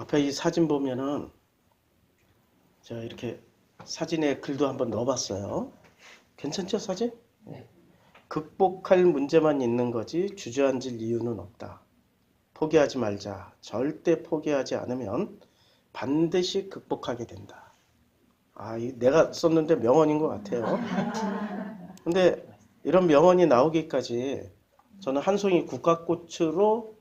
앞에 이 사진 보면은 제가 이렇게 사진에 글도 한번 넣어봤어요. 괜찮죠, 사진? 네. 극복할 문제만 있는 거지 주저앉을 이유는 없다. 포기하지 말자. 절대 포기하지 않으면 반드시 극복하게 된다. 아, 이 내가 썼는데 명언인 것 같아요. 근데 이런 명언이 나오기까지 저는 한 송이 국화꽃으로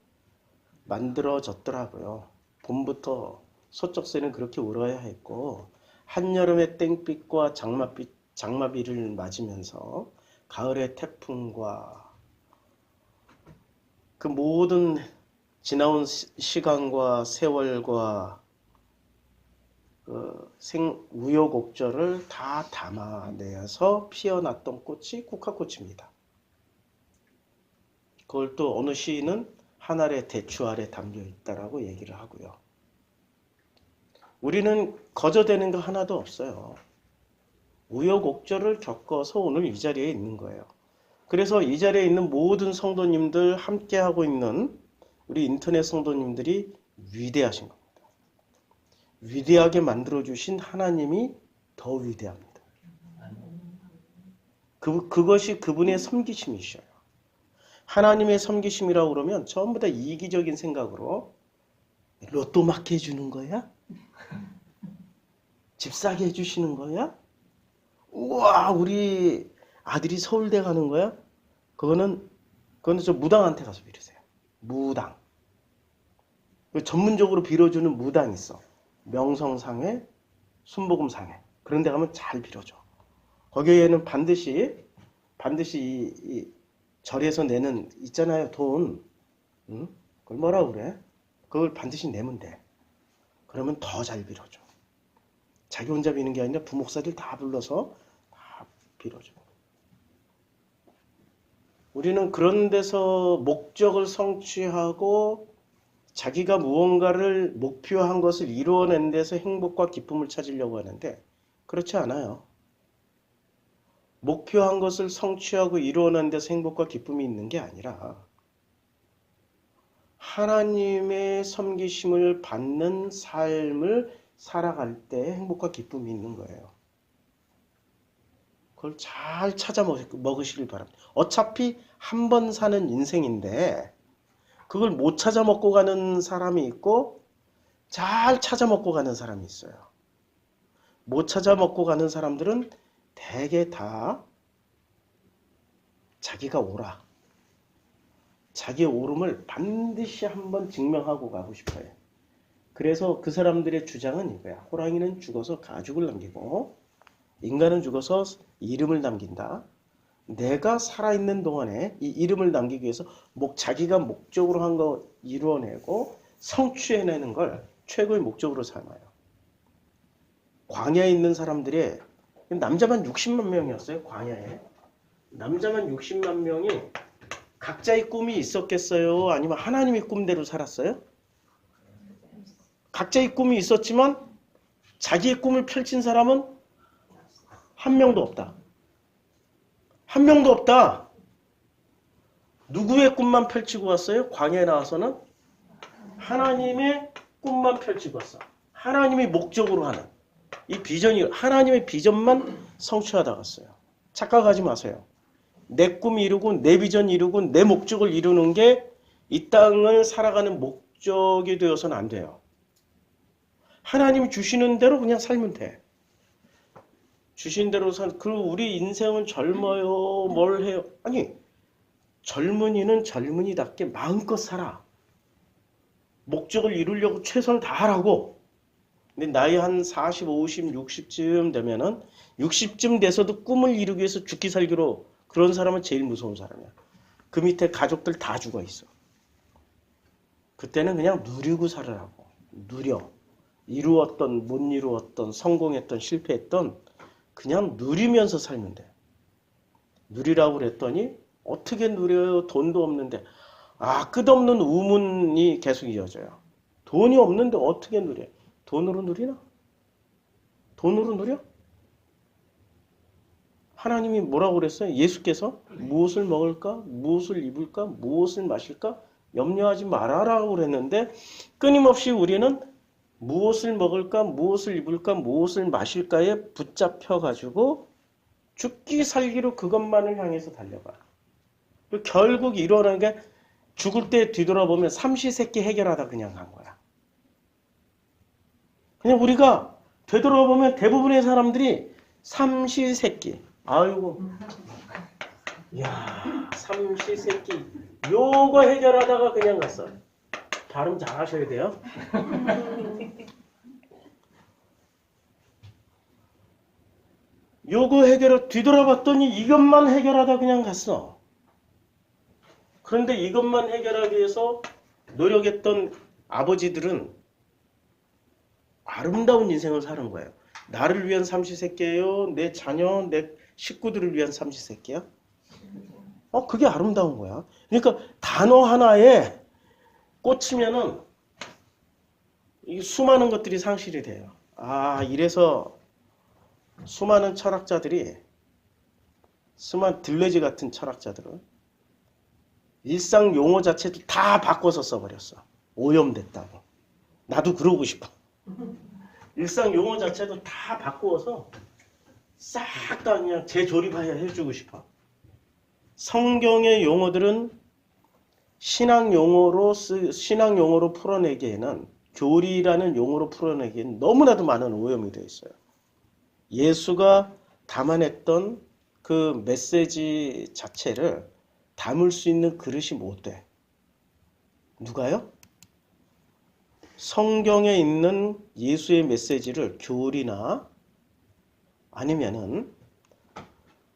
만들어졌더라고요. 봄부터 소쩍새는 그렇게 울어야 했고, 한여름의 땡빛과 장마비를 맞으면서 가을의 태풍과 그 모든 지나온 시간과 세월과 그 우여곡절을 다 담아내서 피어났던 꽃이 국화꽃입니다. 그걸 또 어느 시인은 한 알의 대추 아래 담겨 있다라고 얘기를 하고요. 우리는 거저되는 거 하나도 없어요. 우여곡절을 겪어서 오늘 이 자리에 있는 거예요. 그래서 이 자리에 있는 모든 성도님들 함께하고 있는 우리 인터넷 성도님들이 위대하신 겁니다. 위대하게 만들어주신 하나님이 더 위대합니다. 그것이 그분의 섬기심이셔요. 하나님의 섬기심이라고 그러면 전부 다 이기적인 생각으로 로또 맞게 해주는 거야? 집 사게 해주시는 거야? 우와, 우리 아들이 서울대 가는 거야? 그거는 저 무당한테 가서 빌으세요. 무당. 전문적으로 빌어주는 무당 있어. 명성상회, 순복음상회. 그런 데 가면 잘 빌어줘. 거기에는 반드시 이 절에서 내는 있잖아요, 돈. 응? 그걸 뭐라 그래? 그걸 반드시 내면 돼. 그러면 더 잘 빌어줘. 자기 혼자 비는 게 아니라 부목사들 다 불러서 다 빌어줘. 우리는 그런 데서 목적을 성취하고 자기가 무언가를 목표한 것을 이루어낸 데서 행복과 기쁨을 찾으려고 하는데 그렇지 않아요. 목표한 것을 성취하고 이루어낸 데서 행복과 기쁨이 있는 게 아니라 하나님의 섬기심을 받는 삶을 살아갈 때 행복과 기쁨이 있는 거예요. 그걸 잘 찾아 먹으시길 바랍니다. 어차피 한 번 사는 인생인데 그걸 못 찾아 먹고 가는 사람이 있고 잘 찾아 먹고 가는 사람이 있어요. 못 찾아 먹고 가는 사람들은 대개 다 자기가 옳아. 자기의 옳음을 반드시 한번 증명하고 가고 싶어요. 그래서 그 사람들의 주장은 이거야. 호랑이는 죽어서 가죽을 남기고 인간은 죽어서 이름을 남긴다. 내가 살아있는 동안에 이 이름을 남기기 위해서 자기가 목적으로 한 거 이루어내고 성취해내는 걸 최고의 목적으로 삼아요. 광야에 있는 사람들이 남자만 60만 명이었어요. 광야에. 남자만 60만 명이 각자의 꿈이 있었겠어요? 아니면 하나님의 꿈대로 살았어요? 각자의 꿈이 있었지만 자기의 꿈을 펼친 사람은 한 명도 없다. 한 명도 없다. 누구의 꿈만 펼치고 왔어요? 광야에 나와서는 하나님의 꿈만 펼치고 왔어. 하나님이 목적으로 하는 이 비전이 하나님의 비전만 성취하다 갔어요. 착각하지 마세요. 내 꿈 이루고 내 비전 이루고 내 목적을 이루는 게 이 땅을 살아가는 목적이 되어서는 안 돼요. 하나님이 주시는 대로 그냥 살면 돼. 주신 대로 우리 인생은 젊어요. 뭘 해요? 아니, 젊은이는 젊은이답게 마음껏 살아. 목적을 이루려고 최선을 다하라고. 근데 나이 한 40, 50, 60쯤 되면은 60쯤 돼서도 꿈을 이루기 위해서 죽기 살기로 그런 사람은 제일 무서운 사람이야. 그 밑에 가족들 다 죽어 있어. 그때는 그냥 누리고 살으라고. 누려. 이루었던, 못 이루었던, 성공했던, 실패했던 그냥 누리면서 살면 돼. 누리라고 그랬더니 어떻게 누려요? 돈도 없는데. 끝없는 우문이 계속 이어져요. 돈이 없는데 어떻게 누려? 돈으로 누리나? 돈으로 누려? 하나님이 뭐라고 그랬어요? 예수께서 무엇을 먹을까? 무엇을 입을까? 무엇을 마실까? 염려하지 말아라고 그랬는데 끊임없이 우리는 무엇을 먹을까, 무엇을 입을까, 무엇을 마실까에 붙잡혀가지고 죽기 살기로 그것만을 향해서 달려가. 결국 일어나는 게 죽을 때 뒤돌아보면 삼시세끼 해결하다 그냥 간 거야. 그냥 우리가 되돌아보면 대부분의 사람들이 삼시세끼. 아이고. 야, 삼시세끼. 요거 해결하다가 그냥 갔어. 발음 잘 하셔야 돼요. 요거 해결을 뒤돌아봤더니 이것만 해결하다 그냥 갔어. 그런데 이것만 해결하기 위해서 노력했던 아버지들은 아름다운 인생을 사는 거예요. 나를 위한 삼시세끼예요? 내 자녀, 내 식구들을 위한 삼시세끼야? 그게 아름다운 거야. 그러니까 단어 하나에 꽂히면은 이 수많은 것들이 상실이 돼요. 이래서 수많은 철학자들이, 수많은 들레지 같은 철학자들은 일상 용어 자체도 다 바꿔서 써버렸어. 오염됐다고. 나도 그러고 싶어. 일상 용어 자체도 다 바꾸어서 싹 다 그냥 재조립해주고 싶어. 성경의 용어들은 신앙 용어로 풀어내기에는, 교리라는 용어로 풀어내기에는 너무나도 많은 오염이 되어 있어요. 예수가 담아냈던 그 메시지 자체를 담을 수 있는 그릇이 못 돼. 누가요? 성경에 있는 예수의 메시지를 교리나 아니면은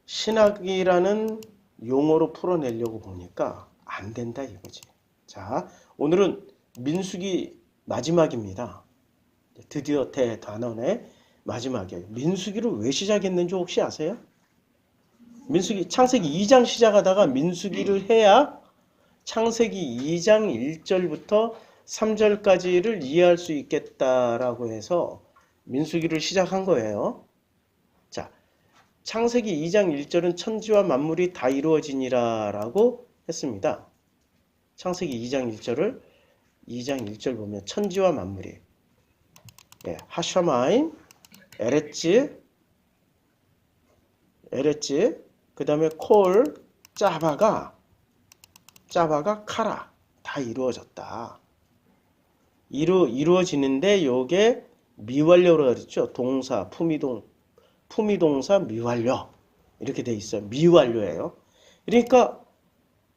신학이라는 용어로 풀어내려고 보니까 안 된다 이거지. 자, 오늘은 민수기 마지막입니다. 드디어 대단원의 마지막이에요. 민수기를 왜 시작했는지 혹시 아세요? 민수기 창세기 2장 시작하다가 민수기를 해야 창세기 2장 1절부터 3절까지를 이해할 수 있겠다라고 해서 민수기를 시작한 거예요. 자, 창세기 2장 1절은 천지와 만물이 다 이루어지니라 라고 했습니다. 창세기 2장 1절을 2장 1절 보면 천지와 만물이, 하샤마임, 에레츠, 그 다음에 콜, 짜바가 카라 다 이루어졌다. 이루어지는데 요게 미완료로 그랬죠. 동사, 품위동사 미완료 이렇게 돼 있어요. 미완료예요. 그러니까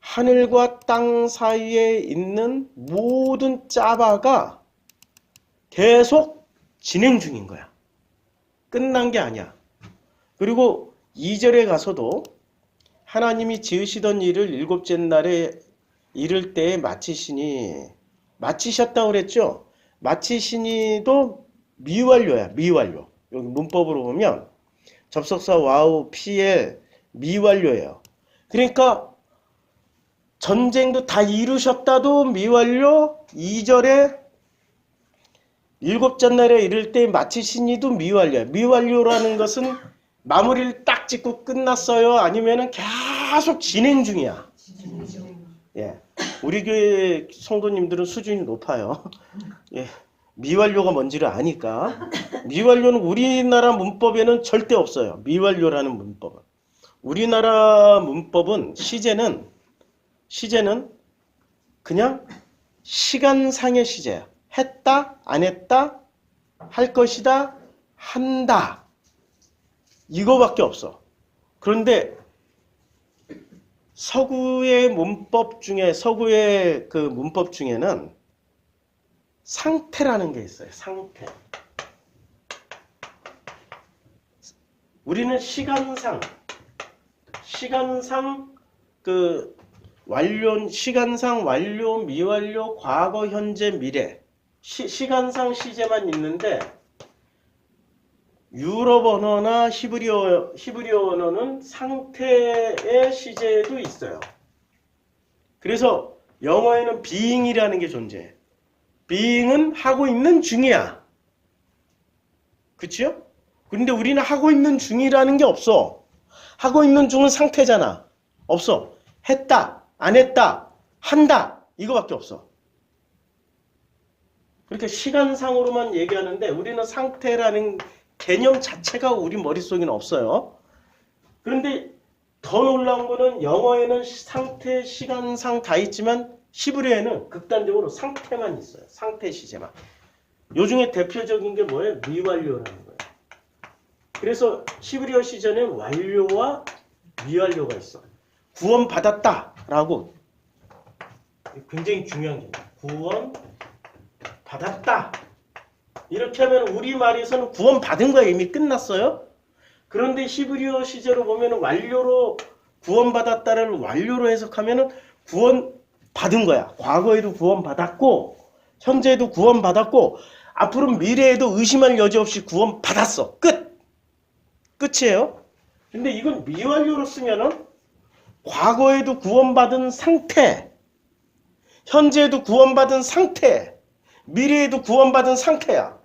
하늘과 땅 사이에 있는 모든 짜바가 계속 진행 중인 거야. 끝난 게 아니야. 그리고 2절에 가서도 하나님이 지으시던 일을 일곱째 날에 이를 때에 마치셨다고 그랬죠. 마치시니도 미완료야. 미완료. 여기 문법으로 보면 접속사 와우, PL 미완료예요. 그러니까 전쟁도 다 이루셨다도 미완료, 2절에 일곱째 날에 이를 때 마치시니도 미완료야. 미완료라는 것은 마무리를 딱 짓고 끝났어요? 아니면은 계속 진행 중이야. 우리 교회 성도님들은 수준이 높아요. 미완료가 뭔지를 아니까. 미완료는 우리나라 문법에는 절대 없어요. 미완료라는 문법은. 우리나라 문법은 시제는 그냥 시간상의 시제야. 했다, 안 했다, 할 것이다, 한다. 이거밖에 없어. 그런데 서구의 문법 중에는 상태라는 게 있어요. 상태. 우리는 시간상 완료, 미완료, 과거, 현재, 미래. 시간상 시제만 있는데 유럽 언어나 히브리어 언어는 상태의 시제도 있어요. 그래서 영어에는 being이라는 게 존재해. being은 하고 있는 중이야. 그치요? 그런데 우리는 하고 있는 중이라는 게 없어. 하고 있는 중은 상태잖아. 없어. 했다, 안 했다, 한다. 이거밖에 없어. 그렇게 시간상으로만 얘기하는데 우리는 상태라는 개념 자체가 우리 머릿속에는 없어요. 그런데 더 놀라운 거는 영어에는 상태, 시간상 다 있지만 히브리어에는 극단적으로 상태만 있어요. 상태 시제만. 요 중에 대표적인 게 뭐예요? 미완료라는 거예요. 그래서 히브리어 시제는 완료와 미완료가 있어. 구원받았다라고. 굉장히 중요한 게 구원받았다. 이렇게 하면 우리말에서는 구원받은 거야. 이미 끝났어요. 그런데 히브리어 시제로 보면 완료로 구원받았다를 완료로 해석하면 구원받은 거야. 과거에도 구원받았고 현재에도 구원받았고 앞으로 미래에도 의심할 여지 없이 구원받았어. 끝! 끝이에요. 근데 이건 미완료로 쓰면은 과거에도 구원받은 상태, 현재에도 구원받은 상태, 미래에도 구원받은 상태야.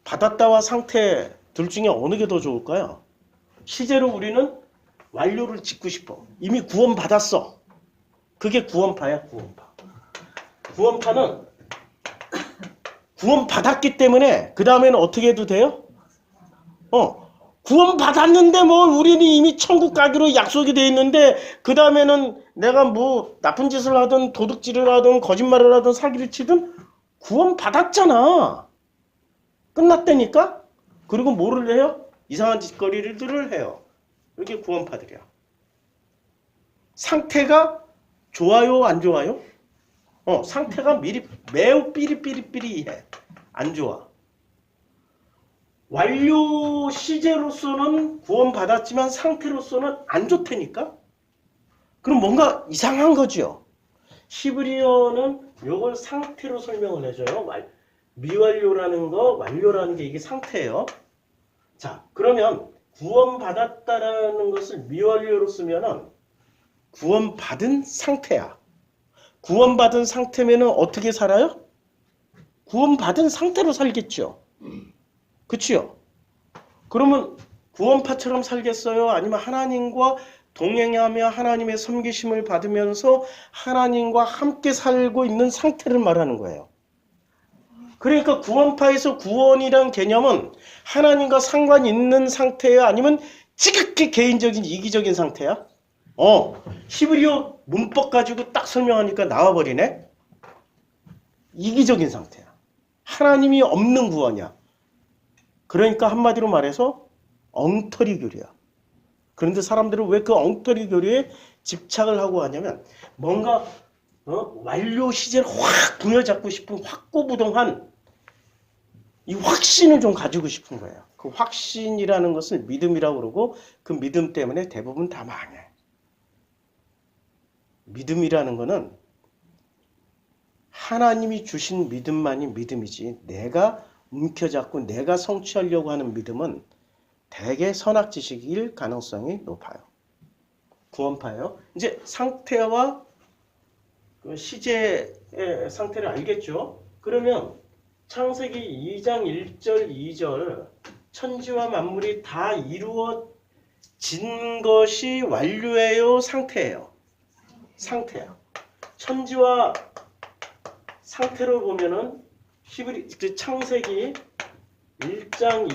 받았다와 상태 둘 중에 어느 게 더 좋을까요? 시제로 우리는 완료를 짓고 싶어. 이미 구원받았어. 그게 구원파야, 구원파. 구원파는 구원받았기 때문에 그 다음에는 어떻게 해도 돼요? 구원받았는데 뭐 우리는 이미 천국 가기로 약속이 돼 있는데 그 다음에는 내가 뭐 나쁜 짓을 하든 도둑질을 하든 거짓말을 하든 사기를 치든 구원받았잖아. 끝났다니까? 그리고 뭐를 해요? 이상한 짓거리들을 해요. 이게 구원파들이야. 상태가 좋아요, 안 좋아요? 상태가 매우 삐리삐리삐리해. 안 좋아. 완료 시제로서는 구원받았지만 상태로서는 안 좋다니까? 그럼 뭔가 이상한 거죠. 히브리어는 이걸 상태로 설명을 해줘요. 미완료라는 거, 완료라는 게 이게 상태예요. 자, 그러면 구원받았다라는 것을 미완료로 쓰면은 구원받은 상태야. 구원받은 상태면은 어떻게 살아요? 구원받은 상태로 살겠죠. 그치요? 그러면 구원파처럼 살겠어요? 아니면 하나님과 동행하며 하나님의 섬기심을 받으면서 하나님과 함께 살고 있는 상태를 말하는 거예요. 그러니까 구원파에서 구원이란 개념은 하나님과 상관 있는 상태야? 아니면 지극히 개인적인 이기적인 상태야? 히브리어 문법 가지고 딱 설명하니까 나와버리네? 이기적인 상태야. 하나님이 없는 구원이야. 그러니까 한마디로 말해서 엉터리 교리야. 그런데 사람들은 왜 그 엉터리 교리에 집착을 하고 하냐면 뭔가 완료 시제를 확 부여잡고 싶은 확고부동한 이 확신을 좀 가지고 싶은 거예요. 그 확신이라는 것을 믿음이라고 그러고 그 믿음 때문에 대부분 다 망해. 믿음이라는 거는 하나님이 주신 믿음만이 믿음이지 내가 움켜잡고 내가 성취하려고 하는 믿음은 대개 선악지식일 가능성이 높아요. 구원파예요. 이제 상태와 시제의 상태를 알겠죠? 그러면 창세기 2장 1절 2절 천지와 만물이 다 이루어진 것이 완료예요? 상태예요? 상태야. 천지와 상태로 보면은 창세기 2장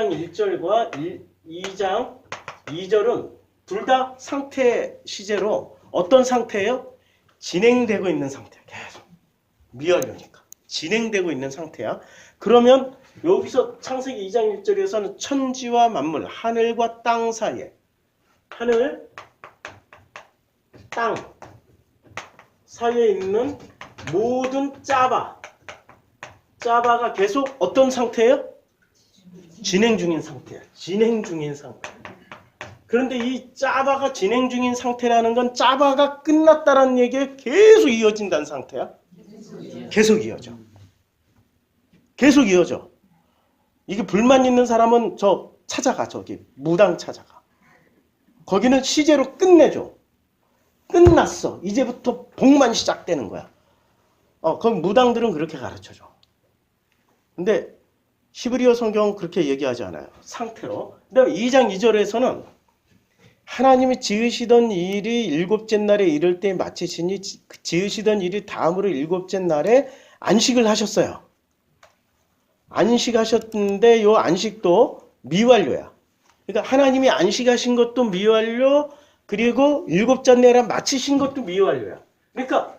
1절과 2장 2절은 둘 다 상태 시제로 어떤 상태예요? 진행되고 있는 상태야. 계속. 미완료니까. 진행되고 있는 상태야. 그러면 여기서 창세기 2장 1절에서는 천지와 만물, 하늘과 땅 사이에 하늘, 땅 사이에 있는 모든 짜바가 계속 어떤 상태예요? 진행 중인 상태야. 진행 중인 상태. 그런데 이 짜바가 진행 중인 상태라는 건 짜바가 끝났다라는 얘기에 계속 이어진다는 상태야. 계속 이어져. 계속 이어져. 이게 불만 있는 사람은 찾아가. 저기 무당 찾아가. 거기는 시제로 끝내줘. 끝났어. 이제부터 복만 시작되는 거야. 그럼 무당들은 그렇게 가르쳐줘. 근데 히브리어 성경은 그렇게 얘기하지 않아요. 상태로. 그 다음에 2장 2절에서는 하나님이 지으시던 일이 일곱째 날에 이를 때 마치시니 지으시던 일이 다음으로 일곱째 날에 안식을 하셨어요. 안식하셨는데 요 안식도 미완료야. 그러니까 하나님이 안식하신 것도 미완료, 그리고 일곱째 날에 마치신 것도 미완료야. 그러니까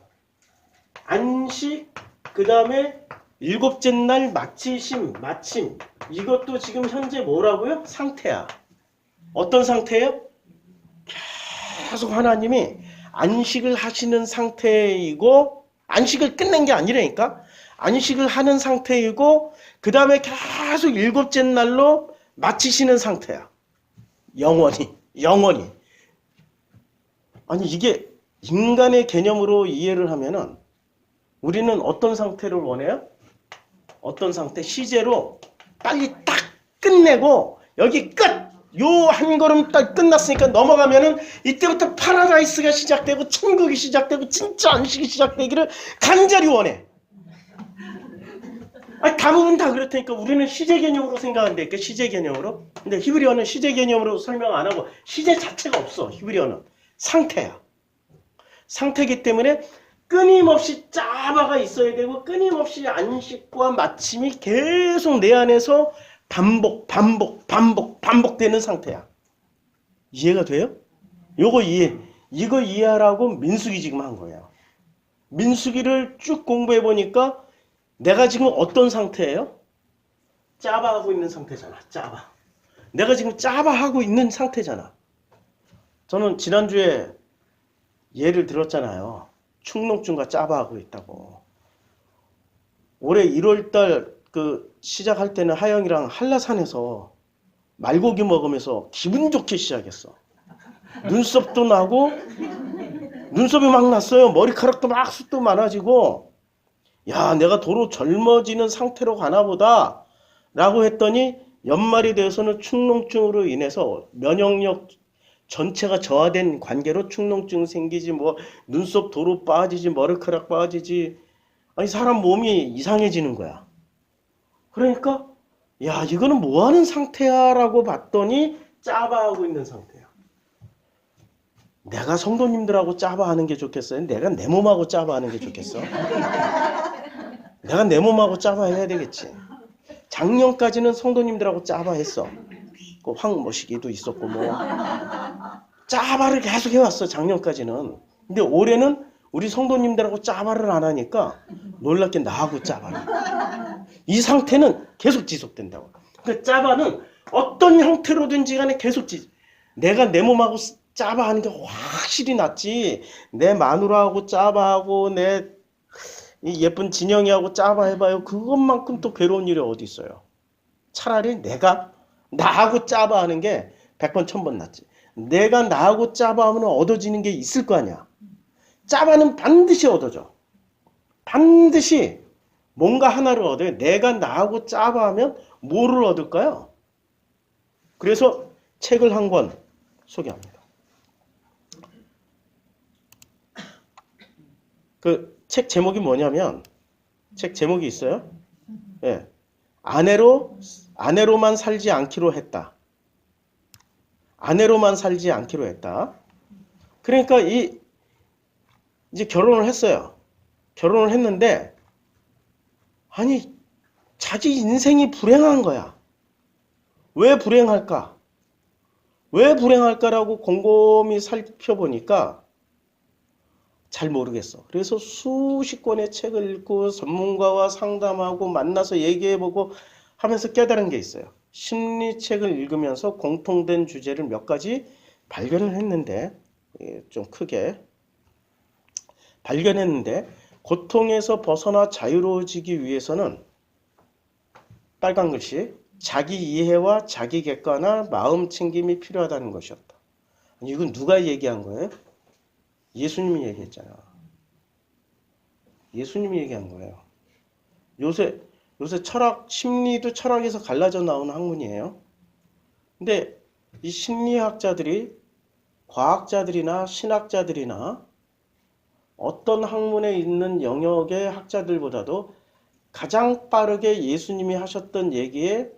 안식, 그 다음에 일곱째 날 마치심, 마침, 이것도 지금 현재 뭐라고요? 상태야. 어떤 상태예요? 계속 하나님이 안식을 하시는 상태이고, 안식을 끝낸 게 아니라니까? 안식을 하는 상태이고, 그 다음에 계속 일곱째 날로 마치시는 상태야. 영원히. 아니, 이게 인간의 개념으로 이해를 하면은, 우리는 어떤 상태를 원해요? 어떤 상태? 시제로 빨리 딱 끝내고, 여기 끝! 요 한 걸음 딱 끝났으니까 넘어가면은 이때부터 파라다이스가 시작되고 천국이 시작되고 진짜 안식이 시작되기를 간절히 원해. 아니, 대부분 다 그렇다니까. 우리는 시제 개념으로 생각한다니까. 시제 개념으로. 근데 히브리어는 시제 개념으로 설명 안 하고 시제 자체가 없어. 히브리어는 상태야. 상태이기 때문에 끊임없이 짜바가 있어야 되고 끊임없이 안식과 마침이 계속 내 안에서 반복되는 상태야. 이해가 돼요? 이거 이해하라고 민수기 지금 한 거예요. 민수기를 쭉 공부해 보니까 내가 지금 어떤 상태예요? 짜바하고 있는 상태잖아. 짜바. 내가 지금 짜바하고 있는 상태잖아. 저는 지난주에 예를 들었잖아요. 축농증과 짜바하고 있다고. 올해 1월달 시작할 때는 하영이랑 한라산에서 말고기 먹으면서 기분 좋게 시작했어. 눈썹도 나고 눈썹이 막 났어요. 머리카락도 막 숱도 많아지고, 야, 내가 도로 젊어지는 상태로 가나 보다 라고 했더니 연말이 되어서는 축농증으로 인해서 면역력 전체가 저하된 관계로 축농증 생기지, 뭐 눈썹 도로 빠지지, 머리카락 빠지지, 아니 사람 몸이 이상해지는 거야. 그러니까 야, 이거는 뭐하는 상태야 라고 봤더니 짜바하고 있는 상태야. 내가 성도님들하고 짜바하는 게 좋겠어요? 내가 내 몸하고 짜바하는 게 좋겠어? 내가 내 몸하고 짜바해야 되겠지. 작년까지는 성도님들하고 짜바했어. 그 황모시기도 있었고 뭐 짜바를 계속 해왔어. 작년까지는. 근데 올해는 우리 성도님들하고 짜바를 안 하니까 놀랍게 나하고 짜바를. 이 상태는 계속 지속된다고. 그러니까 짜바는 어떤 형태로든지 간에 계속 내가 내 몸하고 짜바하는 게 확실히 낫지. 내 마누라하고 짜바하고 내 이 예쁜 진영이하고 짜바해봐요. 그것만큼 또 괴로운 일이 어디 있어요. 차라리 내가 나하고 짜바하는 게 100번 1000번 낫지. 내가 나하고 짜바하면 얻어지는 게 있을 거 아니야. 짜바는 반드시 얻어져. 반드시 뭔가 하나를 얻어요. 내가 나하고 짜바하면 뭐를 얻을까요? 그래서 책을 한 권 소개합니다. 그 책 제목이 뭐냐면, 책 제목이 있어요. 예. 아내로만 살지 않기로 했다. 아내로만 살지 않기로 했다. 그러니까 이제 결혼을 했어요. 결혼을 했는데, 아니, 자기 인생이 불행한 거야. 왜 불행할까? 왜 불행할까라고 곰곰이 살펴보니까 잘 모르겠어. 그래서 수십 권의 책을 읽고 전문가와 상담하고 만나서 얘기해보고 하면서 깨달은 게 있어요. 심리책을 읽으면서 공통된 주제를 몇 가지 발견을 했는데, 좀 크게 발견했는데, 고통에서 벗어나 자유로워지기 위해서는 빨간 글씨, 자기 이해와 자기 객관화, 마음 챙김이 필요하다는 것이었다. 이건 누가 얘기한 거예요? 예수님이 얘기했잖아. 예수님이 얘기한 거예요. 요새 철학, 심리도 철학에서 갈라져 나오는 학문이에요. 근데 이 심리학자들이 과학자들이나 신학자들이나 어떤 학문에 있는 영역의 학자들보다도 가장 빠르게 예수님이 하셨던 얘기에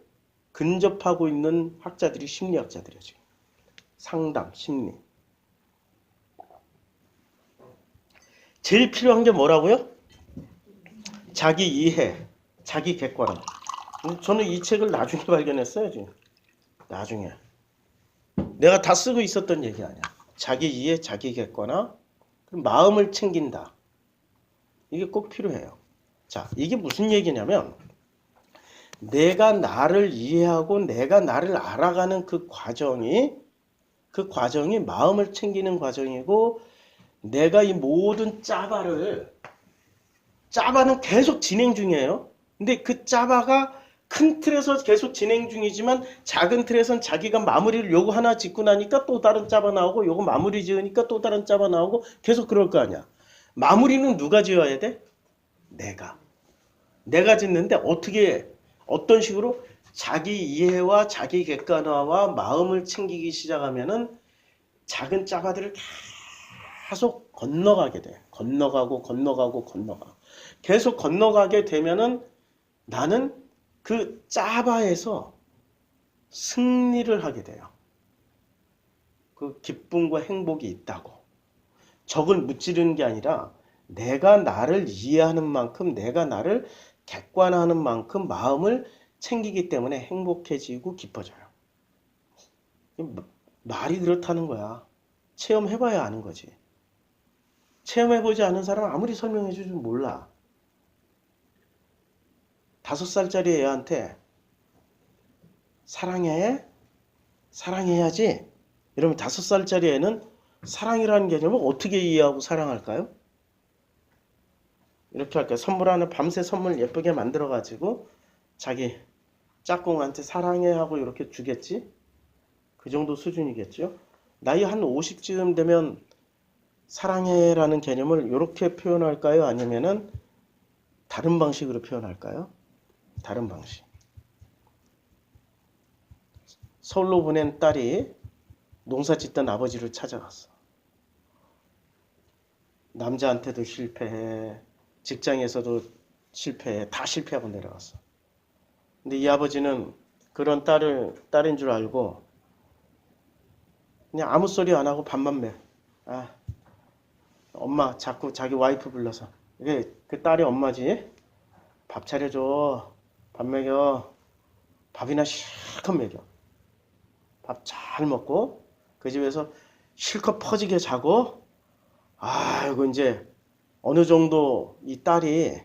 근접하고 있는 학자들이 심리학자들이죠. 상담, 심리. 제일 필요한 게 뭐라고요? 자기 이해, 자기 객관화. 저는 이 책을 나중에 발견했어요, 지금. 나중에. 내가 다 쓰고 있었던 얘기 아니야. 자기 이해, 자기 객관화, 마음을 챙긴다. 이게 꼭 필요해요. 자, 이게 무슨 얘기냐면 내가 나를 이해하고 내가 나를 알아가는 그 과정이 마음을 챙기는 과정이고 내가 이 모든 짜바는 계속 진행 중이에요. 근데 그 짜바가 큰 틀에서 계속 진행 중이지만 작은 틀에선 자기가 마무리를 요거 하나 짓고 나니까 또 다른 짜바 나오고 요거 마무리 지으니까 또 다른 짜바 나오고 계속 그럴 거 아니야. 마무리는 누가 지어야 돼? 내가 짓는데 어떤 식으로 자기 이해와 자기 객관화와 마음을 챙기기 시작하면은 작은 짜바들을 계속 건너가게 돼. 건너가. 계속 건너가게 되면은 나는 그 짜바에서 승리를 하게 돼요. 그 기쁨과 행복이 있다고. 적을 무찌르는 게 아니라 내가 나를 이해하는 만큼 내가 나를 객관화하는 만큼 마음을 챙기기 때문에 행복해지고 기뻐져요. 말이 그렇다는 거야. 체험해봐야 아는 거지. 체험해보지 않은 사람은 아무리 설명해줘도 몰라. 5살짜리 애한테 사랑해야지. 이러면 5살짜리 애는 사랑이라는 개념을 어떻게 이해하고 사랑할까요? 이렇게 할까요? 선물 하나 밤새 선물 예쁘게 만들어가지고 자기 짝꿍한테 사랑해 하고 이렇게 주겠지? 그 정도 수준이겠죠? 나이 한 50쯤 되면 사랑해라는 개념을 이렇게 표현할까요? 아니면은 다른 방식으로 표현할까요? 다른 방식. 서울로 보낸 딸이 농사 짓던 아버지를 찾아갔어. 남자한테도 실패해. 직장에서도 실패해. 다 실패하고 내려갔어. 근데 이 아버지는 그런 딸인 줄 알고 그냥 아무 소리 안 하고 밥만 매. 엄마 자꾸 자기 와이프 불러서. 이게 그 딸이 엄마지. 밥 차려줘. 밥 먹여. 밥이나 실컷 먹여. 밥 잘 먹고 그 집에서 실컷 퍼지게 자고. 아이고 이제 어느 정도 이 딸이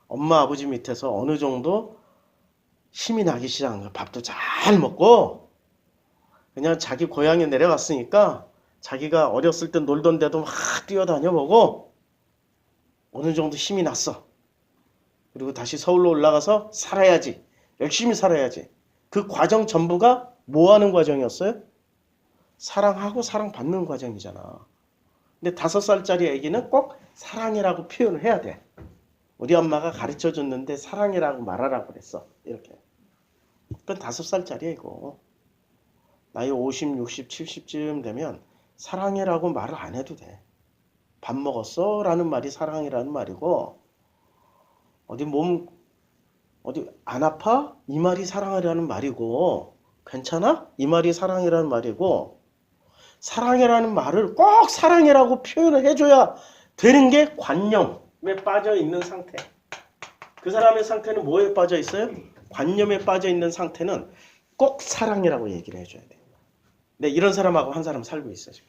엄마 아버지 밑에서 어느 정도 힘이 나기 시작한 거야. 밥도 잘 먹고 그냥 자기 고향에 내려갔으니까 자기가 어렸을 때 놀던 데도 막 뛰어다녀 보고 어느 정도 힘이 났어. 그리고 다시 서울로 올라가서 살아야지. 열심히 살아야지. 그 과정 전부가 뭐 하는 과정이었어요? 사랑하고 사랑받는 과정이잖아. 근데 5살짜리 애기는 꼭 사랑이라고 표현을 해야 돼. 우리 엄마가 가르쳐줬는데 사랑이라고 말하라고 그랬어. 이렇게. 그건 5살짜리 애고. 나이 50, 60, 70쯤 되면 사랑해라고 말을 안 해도 돼. 밥 먹었어? 라는 말이 사랑이라는 말이고 어디 안 아파? 이 말이 사랑이라는 말이고 괜찮아? 이 말이 사랑이라는 말이고 사랑이라는 말을 꼭 사랑이라고 표현을 해줘야 되는 게 관념에 빠져 있는 상태. 그 사람의 상태는 뭐에 빠져 있어요? 관념에 빠져 있는 상태는 꼭 사랑이라고 얘기를 해줘야 돼. 근데 이런 사람하고 한 사람 살고 있어 지금.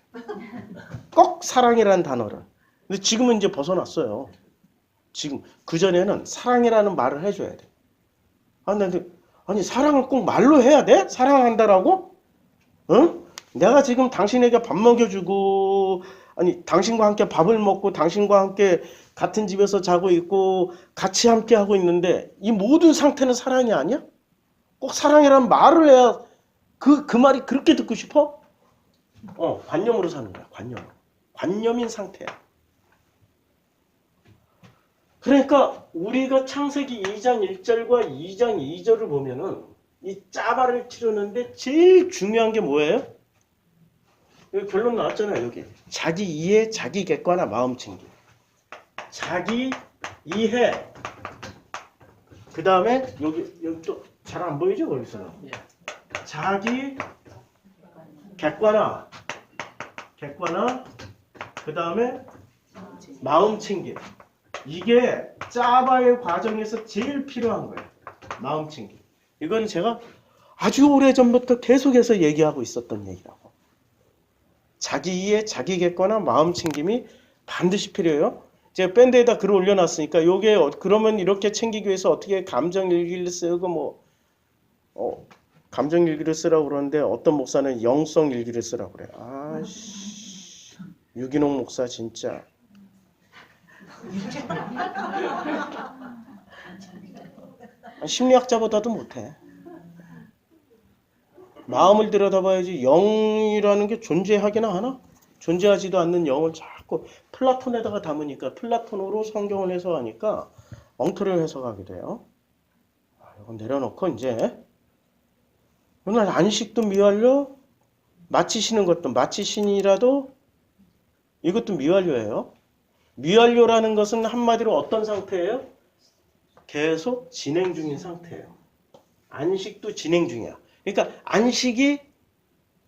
꼭 사랑이라는 단어를. 근데 지금은 이제 벗어났어요. 지금 그전에는 사랑이라는 말을 해줘야 돼. 아니 사랑을 꼭 말로 해야 돼? 사랑한다라고? 응? 내가 지금 당신에게 밥 먹여주고 아니 당신과 함께 밥을 먹고 당신과 함께 같은 집에서 자고 있고 같이 함께 하고 있는데 이 모든 상태는 사랑이 아니야? 꼭 사랑이라는 말을 해야 그 말이 그렇게 듣고 싶어? 관념으로 사는 거야. 관념인 상태야. 그러니까 우리가 창세기 2장 1절과 2장 2절을 보면은 이 짜바를 치르는데 제일 중요한 게 뭐예요? 여기 결론 나왔잖아요. 여기 자기 이해, 자기 객관화, 마음 챙김. 자기 이해. 그 다음에 여기 또 잘 안 보이죠? 거기서 자기 객관화, 그 다음에 마음 챙김. 이게 짜바의 과정에서 제일 필요한 거예요. 마음 챙김. 이건 제가 아주 오래전부터 계속해서 얘기하고 있었던 얘기라고. 자기 이해, 자기 객관화, 마음 챙김이 반드시 필요해요. 제가 밴드에다 글을 올려놨으니까 요게 그러면 이렇게 챙기기 위해서 어떻게 감정일기를 쓰고 감정일기를 쓰라고 그러는데 어떤 목사는 영성일기를 쓰라고 그래. 아씨, 유기농 목사 진짜. 심리학자보다도 못해. 마음을 들여다봐야지. 영이라는 게 존재하기나 하나? 존재하지도 않는 영을 자꾸 플라톤에다가 담으니까 플라톤으로 성경을 해석하니까 엉터리를 해석하게 돼요. 이건 내려놓고 이제 오늘 안식도 미완료, 마치시는 것도 마치신이라도 이것도 미완료예요. 미완료라는 것은 한마디로 어떤 상태예요? 계속 진행 중인 상태예요. 안식도 진행 중이야. 그러니까 안식이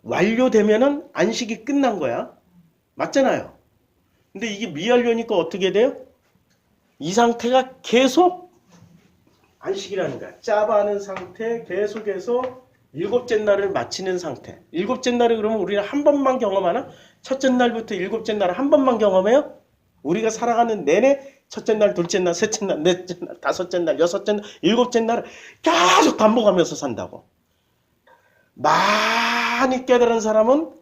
완료되면은 안식이 끝난 거야. 맞잖아요. 근데 이게 미완료니까 어떻게 돼요? 이 상태가 계속 안식이라는 거야. 짜바는 상태, 계속해서 일곱째 날을 마치는 상태. 일곱째 날을 그러면 우리는 한 번만 경험하나? 첫째 날부터 일곱째 날을 한 번만 경험해요? 우리가 살아가는 내내 첫째 날, 둘째 날, 셋째 날, 넷째 날, 다섯째 날, 여섯째 날, 일곱째 날을 계속 반복하면서 산다고. 많이 깨달은 사람은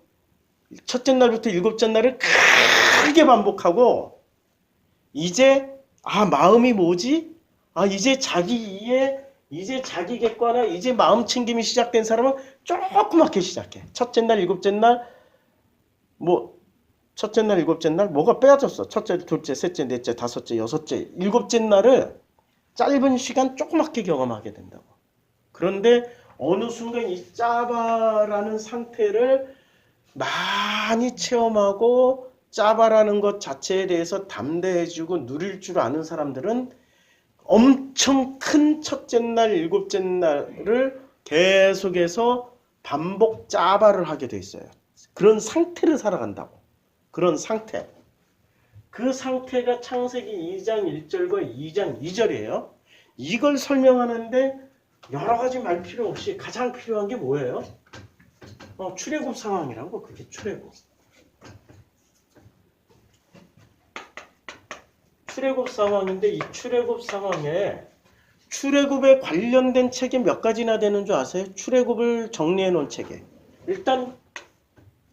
첫째 날부터 일곱째 날을 크게 반복하고 이제 마음이 뭐지? 이제 자기 이해, 이제 자기 객관화, 이제 마음 챙김이 시작된 사람은 조그맣게 시작해. 첫째 날, 일곱째 날, 첫째 날, 일곱째 날 뭐가 빼앗았어. 첫째, 둘째, 셋째, 넷째, 다섯째, 여섯째, 일곱째 날을 짧은 시간 조그맣게 경험하게 된다고. 그런데 어느 순간 이 짜바라는 상태를 많이 체험하고 짜바라는 것 자체에 대해서 담대해지고 누릴 줄 아는 사람들은 엄청 큰 첫째 날, 일곱째 날을 계속해서 반복 짜바를 하게 돼 있어요. 그런 상태를 살아간다고. 그런 상태. 그 상태가 창세기 2장 1절과 2장 2절이에요. 이걸 설명하는데 여러 가지 말 필요 없이 가장 필요한 게 뭐예요? 출애굽 상황이라고. 그게 출애굽. 출애굽 상황인데 이 출애굽 상황에 출애굽에 관련된 책이 몇 가지나 되는 줄 아세요? 출애굽을 정리해 놓은 책에. 일단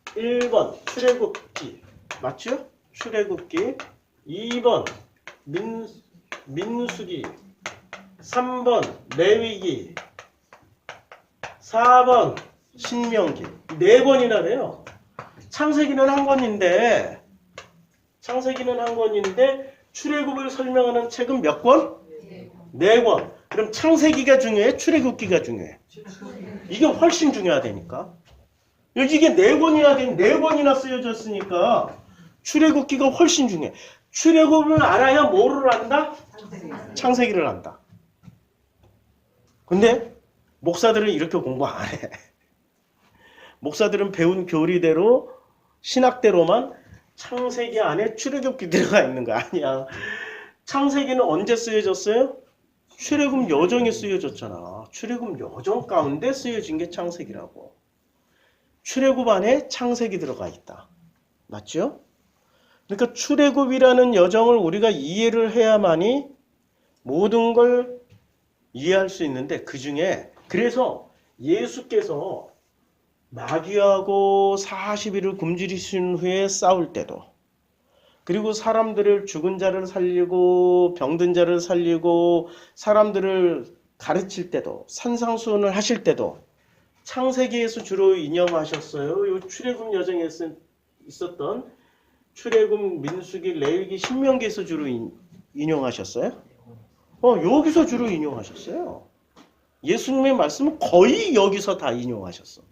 1번 출애굽기. 맞죠? 출애굽기. 2번 민수기. 3번 레위기. 4번 신명기. 4번이나 돼요. 창세기는 한 권인데 출애굽을 설명하는 책은 몇 권? 4권. 그럼 창세기가 중요해? 출애굽기가 중요해? 이게 훨씬 중요하다니까. 이게 4권이나 쓰여졌으니까 출애굽기가 훨씬 중요해. 출애굽을 알아야 뭐를 안다? 창세기를 안다. 근데 목사들은 이렇게 공부 안 해. 목사들은 배운 교리대로 신학대로만 창세기 안에 출애굽기 들어가 있는 거 아니야. 창세기는 언제 쓰여졌어요? 출애굽 여정에 쓰여졌잖아. 출애굽 여정 가운데 쓰여진 게 창세기라고. 출애굽 안에 창세기 들어가 있다. 맞죠? 그러니까 출애굽이라는 여정을 우리가 이해를 해야만이 모든 걸 이해할 수 있는데 그 중에 그래서 예수께서 마귀하고 40일을 굶주리신 후에 싸울 때도 그리고 사람들을 죽은 자를 살리고 병든 자를 살리고 사람들을 가르칠 때도 산상수훈을 하실 때도 창세기에서 주로 인용하셨어요. 이 출애굽 여정에 있었던 출애굽, 민수기, 레위기, 신명기에서 주로 인용하셨어요. 여기서 주로 인용하셨어요. 예수님의 말씀은 거의 여기서 다 인용하셨어.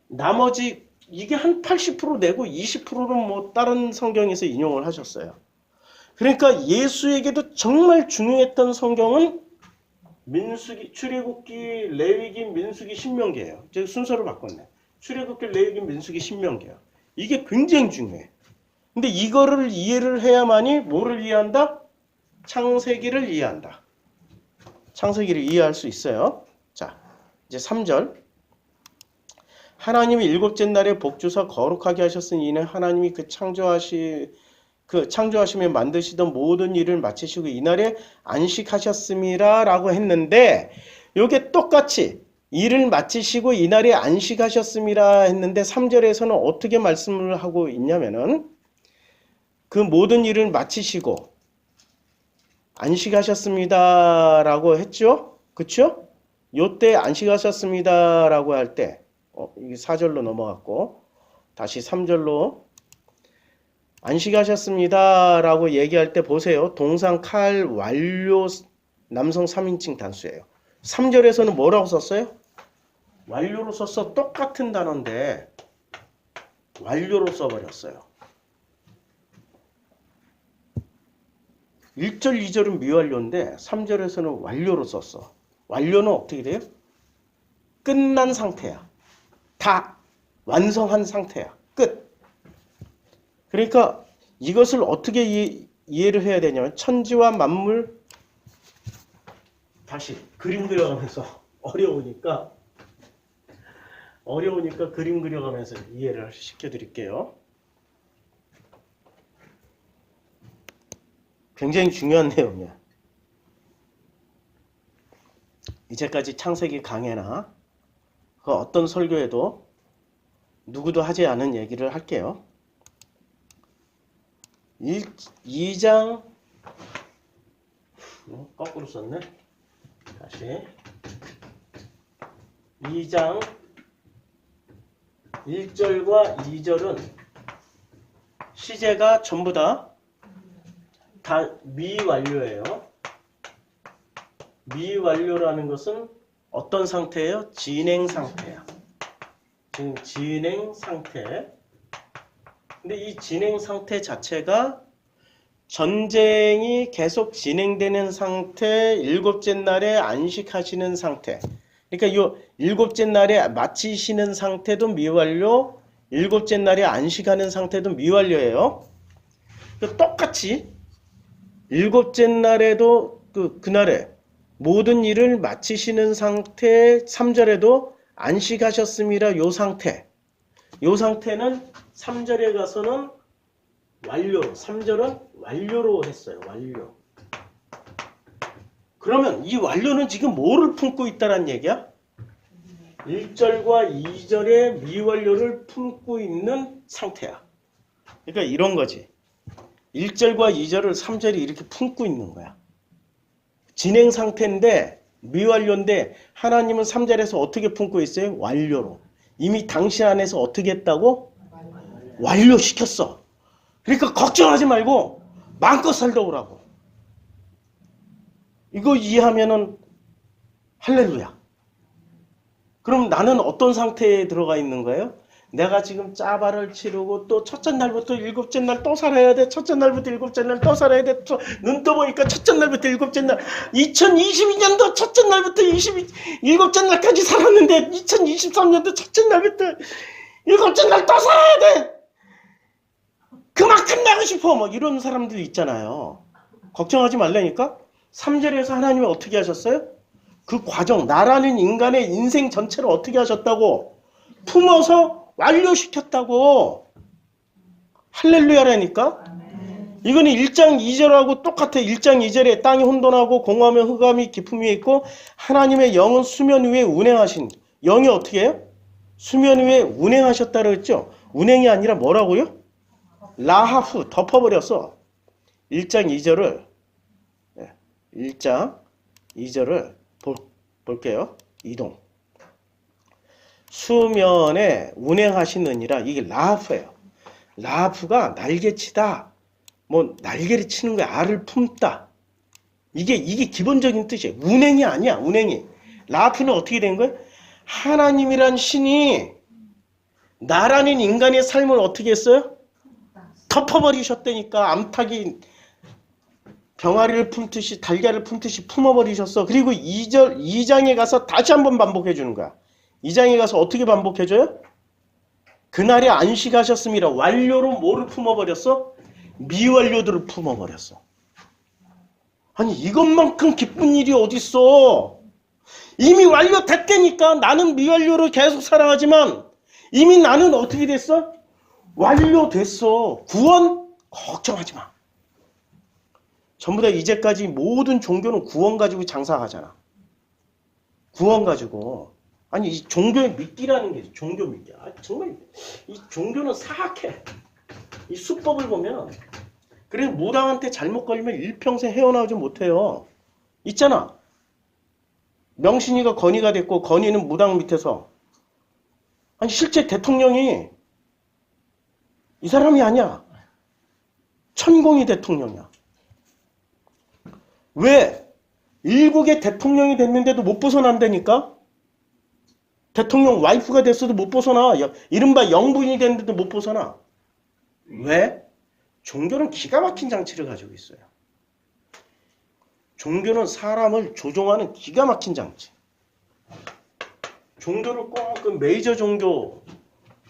나머지 이게 한 80% 내고 20%는 다른 성경에서 인용을 하셨어요. 그러니까 예수에게도 정말 중요했던 성경은 민수기, 출애굽기, 레위기, 민수기, 신명기예요. 제가 순서를 바꿨네. 출애굽기, 레위기, 민수기, 신명기야. 이게 굉장히 중요해. 근데 이거를 이해를 해야만이 뭐를 이해한다? 창세기를 이해한다. 창세기를 이해할 수 있어요. 자, 이제 3절. 하나님이 일곱째 날에 복주사 거룩하게 하셨으니 이는 하나님이 그 창조하시며 만드시던 모든 일을 마치시고 이날에 안식하셨음이라 라고 했는데, 요게 똑같이 일을 마치시고 이날에 안식하셨음이라 했는데 3절에서는 어떻게 말씀을 하고 있냐면은 그 모든 일을 마치시고 안식하셨습니다 라고 했죠? 그쵸? 요때 안식하셨습니다 라고 할 때 이게 4절로 넘어갔고 다시 3절로 안식하셨습니다 라고 얘기할 때 보세요. 동상 칼 완료 남성 3인칭 단수예요. 3절에서는 뭐라고 썼어요? 완료로 썼어. 똑같은 단어인데 완료로 써버렸어요. 1절, 2절은 미완료인데 3절에서는 완료로 썼어. 완료는 어떻게 돼요? 끝난 상태야. 다 완성한 상태야. 끝. 그러니까 이것을 어떻게 이해를 해야 되냐면 천지와 만물 다시 그림 그려가면서 어려우니까 그림 그려가면서 이해를 시켜드릴게요. 굉장히 중요한 내용이야. 이제까지 창세기 강해나 그 어떤 설교에도 누구도 하지 않은 얘기를 할게요. 2장 거꾸로 썼네. 다시 2장 1절과 2절은 시제가 전부 다 미완료예요. 미완료라는 것은 어떤 상태예요? 진행 상태야. 지금 진행 상태. 근데 이 진행 상태 자체가 전쟁이 계속 진행되는 상태, 일곱째 날에 안식하시는 상태. 그러니까 이 일곱째 날에 마치시는 상태도 미완료, 일곱째 날에 안식하는 상태도 미완료예요. 똑같이 일곱째 날에도 그날에 모든 일을 마치시는 상태, 3절에도 안식하셨습니다. 요 상태. 요 상태는 3절에 가서는 완료로, 3절은 완료로 했어요. 완료. 그러면 이 완료는 지금 뭐를 품고 있다는 얘기야? 1절과 2절의 미완료를 품고 있는 상태야. 그러니까 이런 거지. 1절과 2절을 3절이 이렇게 품고 있는 거야. 진행 상태인데 미완료인데 하나님은 3절에서 어떻게 품고 있어요? 완료로. 이미 당신 안에서 어떻게 했다고? 완료시켰어. 그러니까 걱정하지 말고 마음껏 살다 오라고. 이거 이해하면은 할렐루야. 그럼 나는 어떤 상태에 들어가 있는 거예요? 내가 지금 짜발을 치르고 또 첫째 날부터 일곱째 날 또 살아야 돼. 첫째 날부터 일곱째 날 또 살아야 돼. 눈 떠보니까 첫째 날부터 일곱째 날 2022년도 첫째 날부터 일곱째 날까지 살았는데 2023년도 첫째 날부터 일곱째 날 또 살아야 돼. 그만 끝나고 싶어. 뭐 이런 사람들 있잖아요. 걱정하지 말라니까. 3절에서 하나님이 어떻게 하셨어요? 그 과정, 나라는 인간의 인생 전체를 어떻게 하셨다고? 품어서 완료시켰다고. 할렐루야라니까. 이거는 1장 2절하고 똑같아. 1장 2절에 땅이 혼돈하고 공허하며 흑암이 깊음 위에 있고 하나님의 영은 수면 위에 운행하신. 영이 어떻게 해요? 수면 위에 운행하셨다고 했죠. 운행이 아니라 뭐라고요? 라하프, 덮어버렸어. 1장 2절을 1장 2절을 볼게요. 이동. 수면에 운행하시느니라. 이게 라하프예요. 라하프가 날개치다. 뭐 날개를 치는 거야. 알을 품다. 이게 기본적인 뜻이에요. 운행이 아니야. 운행이. 라하프는 어떻게 된 거예요? 하나님이란 신이 나라는 인간의 삶을 어떻게 했어요? 덮어버리셨다니까. 암탉이 병아리를 품듯이 달걀을 품듯이 품어버리셨어. 그리고 2장에 가서 다시 한번 반복해 주는 거야. 2장에 가서 어떻게 반복해줘요? 그날에 안식하셨습니다. 완료로 뭐를 품어버렸어? 미완료들을 품어버렸어. 아니 이것만큼 기쁜 일이 어딨어. 이미 완료됐다니까. 나는 미완료로 계속 살아가지만 이미 나는 어떻게 됐어? 완료됐어. 구원? 걱정하지 마. 전부 다 이제까지 모든 종교는 구원 가지고 장사하잖아. 구원 가지고. 아니 이 종교의 미끼라는 게 종교 미끼. 정말 이 종교는 사악해. 이 수법을 보면 그래서 무당한테 잘못 걸리면 일평생 헤어나오지 못해요. 있잖아. 명신이가 건의가 됐고 건의는 무당 밑에서 아니 실제 대통령이 이 사람이 아니야. 천공이 대통령이야. 왜? 일국의 대통령이 됐는데도 못 벗어난다니까? 대통령 와이프가 됐어도 못 벗어나. 이른바 영부인이 됐는데도 못 벗어나. 왜? 종교는 기가 막힌 장치를 가지고 있어요. 종교는 사람을 조종하는 기가 막힌 장치. 종교를 꼭 그 메이저 종교,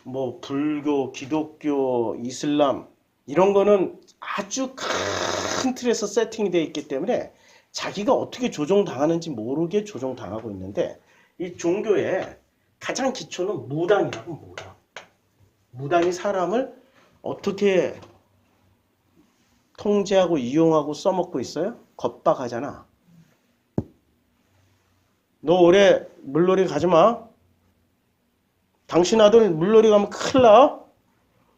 뭐 불교, 기독교, 이슬람 이런 거는 아주 큰 틀에서 세팅이 되어 있기 때문에 자기가 어떻게 조종당하는지 모르게 조종당하고 있는데 이 종교의 가장 기초는 무당이라고. 무당. 무당이 사람을 어떻게 통제하고 이용하고 써먹고 있어요? 겁박하잖아. 너 올해 물놀이 가지 마. 당신 아들 물놀이 가면 큰일 나.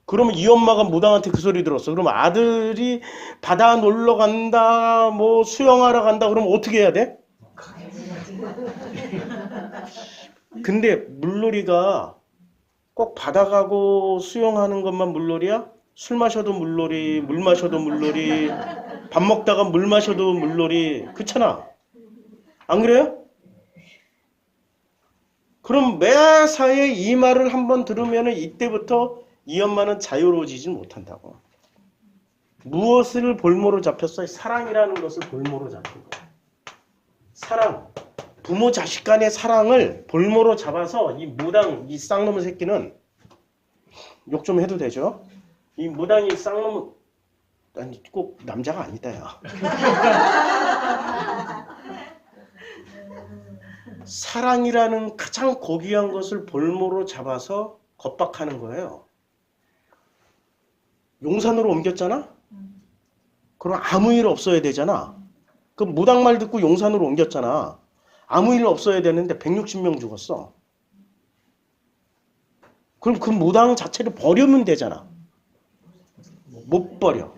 그러면 이 엄마가 무당한테 그 소리 들었어. 그러면 아들이 바다 놀러 간다, 뭐 수영하러 간다, 그러면 어떻게 해야 돼? 근데 물놀이가 꼭 바다 가고 수영하는 것만 물놀이야? 술 마셔도 물놀이, 물 마셔도 물놀이, 밥 먹다가 물 마셔도 물놀이. 그렇잖아. 안 그래요? 그럼 매사에 이 말을 한번 들으면 이때부터 이 엄마는 자유로워지지 못한다고. 무엇을 볼모로 잡혔어요? 사랑이라는 것을 볼모로 잡힌 거예요. 사랑. 부모 자식 간의 사랑을 볼모로 잡아서 이 무당, 이 쌍놈의 새끼는 욕 좀 해도 되죠? 이 무당이 쌍놈, 아니 꼭 남자가 아니다 야. 사랑이라는 가장 고귀한 것을 볼모로 잡아서 겁박하는 거예요. 용산으로 옮겼잖아? 그럼 아무 일 없어야 되잖아. 그 무당 말 듣고 용산으로 옮겼잖아. 아무 일 없어야 되는데 160명 죽었어. 그럼 그 무당 자체를 버리면 되잖아. 못 버려.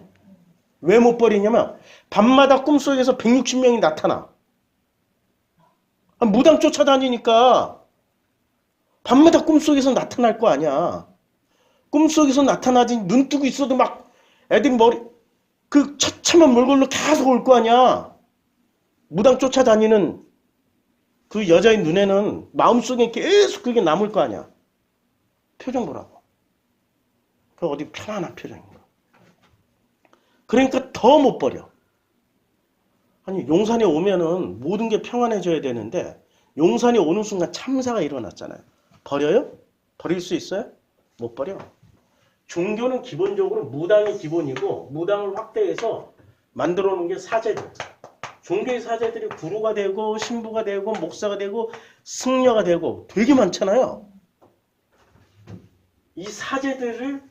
왜 못 버리냐면 밤마다 꿈속에서 160명이 나타나. 무당 쫓아다니니까 밤마다 꿈속에서 나타날 거 아니야. 꿈속에서 나타나지 눈 뜨고 있어도 막 애들이 머리 그 처참한 몰골로 계속 올 거 아니야. 무당 쫓아다니는 그 여자의 눈에는 마음속에 계속 그게 남을 거 아니야. 표정 보라고. 그 어디 편안한 표정인 거. 그러니까 더 못 버려. 아니 용산에 오면은 모든 게 평안해져야 되는데 용산에 오는 순간 참사가 일어났잖아요. 버려요? 버릴 수 있어요? 못 버려. 종교는 기본적으로 무당이 기본이고 무당을 확대해서 만들어 놓은 게 사제들. 종교의 사제들이 구루가 되고 신부가 되고 목사가 되고 승려가 되고 되게 많잖아요. 이 사제들은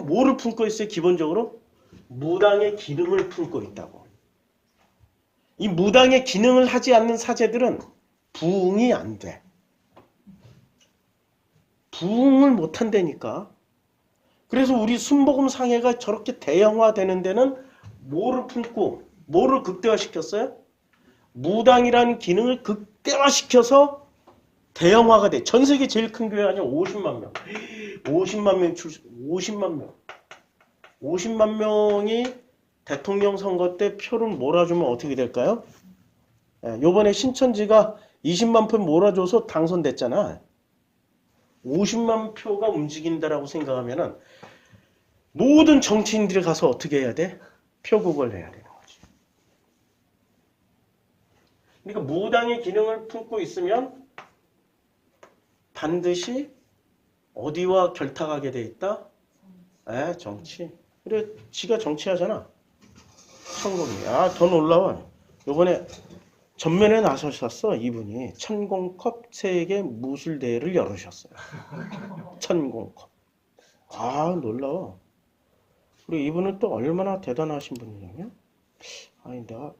뭐를 품고 있어요? 기본적으로 무당의 기능을 품고 있다고. 이 무당의 기능을 하지 않는 사제들은 부응이 안 돼. 부응을 못 한다니까. 그래서 우리 순복음 상해가 저렇게 대형화되는 데는 뭐를 품고 뭐를 극대화시켰어요? 무당이라는 기능을 극대화시켜서 대형화가 돼. 전 세계 제일 큰 교회 아니야? 50만 명. 50만 명 50만 명. 50만 명이 대통령 선거 때 표를 몰아주면 어떻게 될까요? 요번에 신천지가 20만 표 몰아줘서 당선됐잖아. 50만 표가 움직인다라고 생각하면은 모든 정치인들이 가서 어떻게 해야 돼? 표국을 해야 되는 거지. 그러니까 무당의 기능을 품고 있으면 반드시 어디와 결탁하게 돼 있다? 정치. 그래, 지가 정치하잖아. 천공이. 더 놀라워. 요번에 전면에 나서셨어, 이분이. 천공컵 세계 무술대회를 열으셨어요. 천공컵. 놀라워. 그리고 이분은 또 얼마나 대단하신 분이냐면, 내가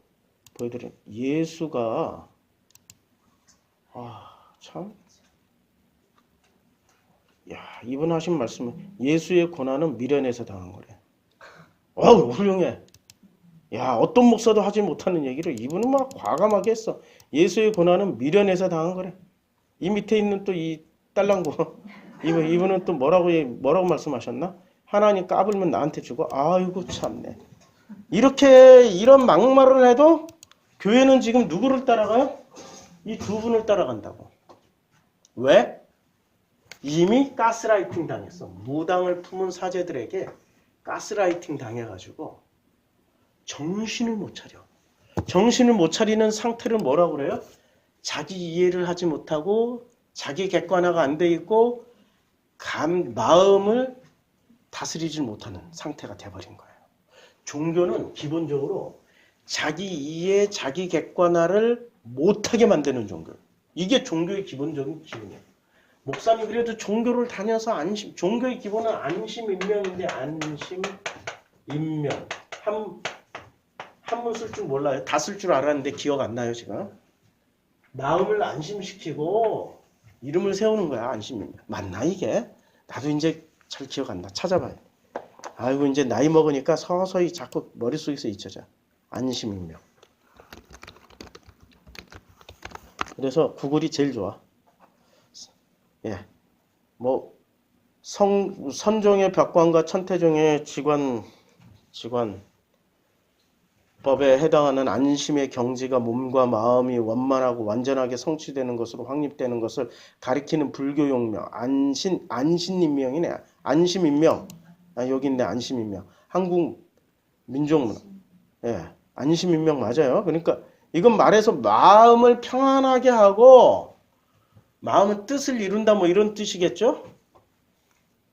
보여드린 예수가, 참. 이분 하신 말씀은 예수의 고난은 미련에서 당한 거래. 훌륭해. 어떤 목사도 하지 못하는 얘기를 이분은 막 과감하게 했어. 예수의 고난은 미련에서 당한 거래. 이 밑에 있는 또 이 딸랑구. 이분은 또 뭐라고 말씀하셨나? 하나님 까불면 나한테 주고, 아이고, 참네. 이런 막말을 해도 교회는 지금 누구를 따라가요? 이 두 분을 따라간다고. 왜? 이미 가스라이팅 당했어. 무당을 품은 사제들에게 가스라이팅 당해가지고 정신을 못 차려. 정신을 못 차리는 상태를 뭐라고 그래요? 자기 이해를 하지 못하고 자기 객관화가 안 돼 있고 마음을 다스리지 못하는 상태가 돼버린 거예요. 종교는 기본적으로 자기 이해, 자기 객관화를 못하게 만드는 종교. 이게 종교의 기본적인 기본이에요. 목사님 그래도 종교를 다녀서 종교의 기본은 안심인명인데 안심인명. 한문 쓸 줄 몰라요. 다 쓸 줄 알았는데 기억 안 나요 지금. 마음을 안심시키고 이름을 세우는 거야. 안심인명. 맞나 이게? 나도 이제 잘 기억 안 나. 찾아봐요. 아이고 이제 나이 먹으니까 서서히 자꾸 머릿속에서 잊혀져. 안심인명. 그래서 구글이 제일 좋아. 선종의 벽관과 천태종의 직관법에 해당하는 안심의 경지가 몸과 마음이 원만하고 완전하게 성취되는 것으로 확립되는 것을 가리키는 불교 용명, 안신인명이네. 안심인명. 여기 있네, 안심인명. 한국 민족문화. 안심인명 맞아요. 그러니까 이건 말해서 마음을 평안하게 하고 마음은 뜻을 이룬다 뭐 이런 뜻이겠죠?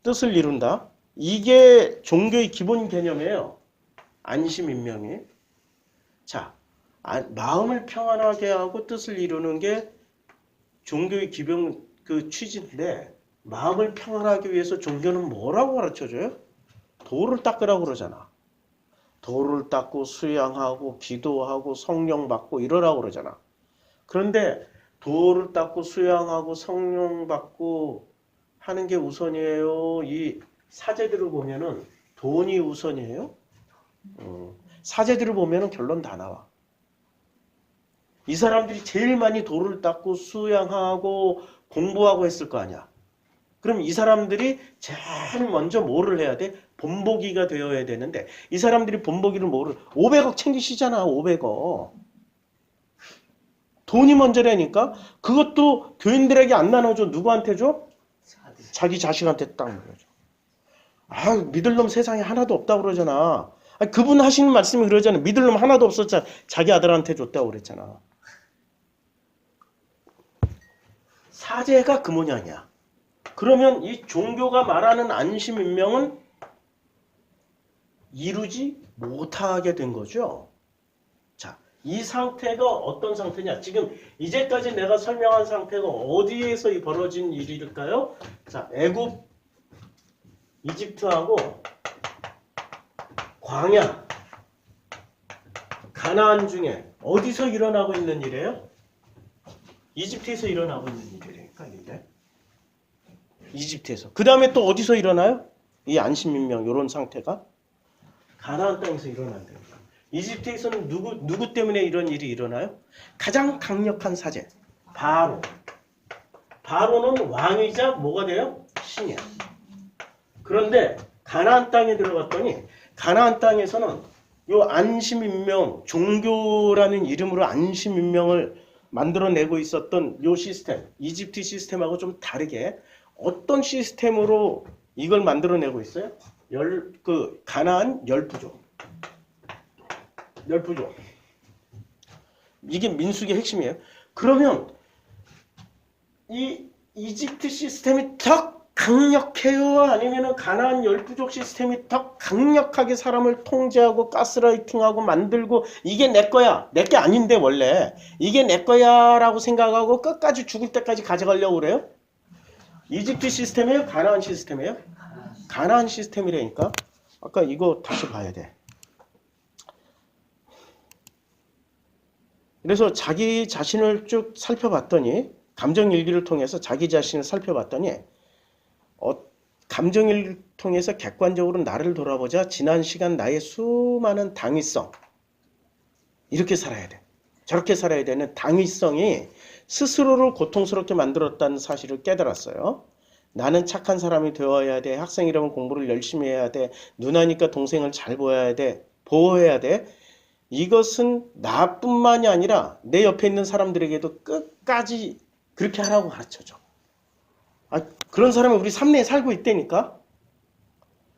뜻을 이룬다. 이게 종교의 기본 개념이에요. 안심인명이. 자, 마음을 평안하게 하고 뜻을 이루는 게 종교의 기본 취지인데 마음을 평안하기 위해서 종교는 뭐라고 가르쳐줘요? 도를 닦으라고 그러잖아. 도를 닦고 수양하고 기도하고 성령 받고 이러라고 그러잖아. 그런데 도를 닦고 수양하고 성령 받고 하는 게 우선이에요. 이 사제들을 보면은 돈이 우선이에요. 사제들을 보면은 결론 다 나와. 이 사람들이 제일 많이 도를 닦고 수양하고 공부하고 했을 거 아니야. 그럼 이 사람들이 제일 먼저 뭐를 해야 돼? 본보기가 되어야 되는데 이 사람들이 본보기를 500억 챙기시잖아. 500억. 돈이 먼저라니까 그것도 교인들에게 안 나눠줘. 누구한테 줘? 자기 자식한테 딱 나눠줘. 믿을 놈 세상에 하나도 없다고 그러잖아. 그분 하시는 말씀이 그러잖아. 믿을 놈 하나도 없었잖아. 자기 아들한테 줬다고 그랬잖아. 사제가 그 모양이야. 그러면 이 종교가 말하는 안심인명은 이루지 못하게 된 거죠. 자, 이 상태가 어떤 상태냐? 지금 이제까지 내가 설명한 상태가 어디에서 벌어진 일일까요? 자, 애굽, 이집트하고 광야, 가나안 중에 어디서 일어나고 있는 일이에요? 이집트에서 일어나고 있는 일이니까 이게. 이집트에서. 그 다음에 또 어디서 일어나요? 이 안심인명 이런 상태가 가나안 땅에서 일어난다니까. 이집트에서는 누구 때문에 이런 일이 일어나요? 가장 강력한 사제 바로. 바로는 왕이자 뭐가 돼요? 신이야. 그런데 가나안 땅에 들어갔더니 가나안 땅에서는 요 안심인명, 종교라는 이름으로 안심인명을 만들어내고 있었던 요 시스템, 이집트 시스템하고 좀 다르게 어떤 시스템으로 이걸 만들어내고 있어요? 가나안 열부족. 열부족. 이게 민수기의 핵심이에요. 그러면 이 이집트 시스템이 더 강력해요? 아니면은 가나안 열부족 시스템이 더 강력하게 사람을 통제하고 가스라이팅하고 만들고 이게 내 거야. 내 게 아닌데 원래. 이게 내 거야 라고 생각하고 끝까지 죽을 때까지 가져가려고 그래요? 이집트 시스템이에요? 가나안 시스템이에요? 가나안 시스템이라니까. 아까 이거 다시 봐야 돼. 그래서 자기 자신을 쭉 살펴봤더니 감정일기를 통해서 자기 자신을 살펴봤더니 감정을 통해서 객관적으로 나를 돌아보자. 지난 시간 나의 수많은 당위성. 이렇게 살아야 돼. 저렇게 살아야 되는 당위성이 스스로를 고통스럽게 만들었다는 사실을 깨달았어요. 나는 착한 사람이 되어야 돼. 학생이라면 공부를 열심히 해야 돼. 누나니까 동생을 잘 보여야 돼. 보호해야 돼. 이것은 나뿐만이 아니라 내 옆에 있는 사람들에게도 끝까지 그렇게 하라고 가르쳐줘. 그런 사람이 우리 삶내에 살고 있다니까.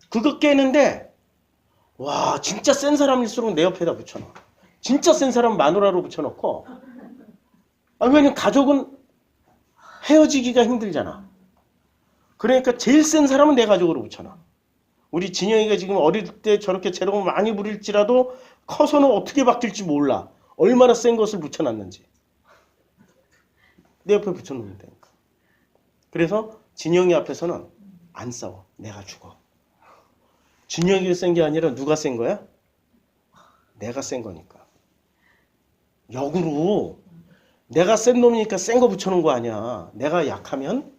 그거 깨는데 와 진짜 센 사람일수록 내 옆에다 붙여놔. 진짜 센 사람 마누라로 붙여놓고. 왜냐면 가족은 헤어지기가 힘들잖아. 그러니까 제일 센 사람은 내 가족으로 붙여놔. 우리 진영이가 지금 어릴 때 저렇게 재롱을 많이 부릴지라도 커서는 어떻게 바뀔지 몰라. 얼마나 센 것을 붙여놨는지. 내 옆에 붙여놓으면 되니까. 그래서 진영이 앞에서는 안 싸워. 내가 죽어. 진영이가 센 게 아니라 누가 센 거야? 내가 센 거니까. 역으로 내가 센 놈이니까 센 거 붙여놓은 거 아니야. 내가 약하면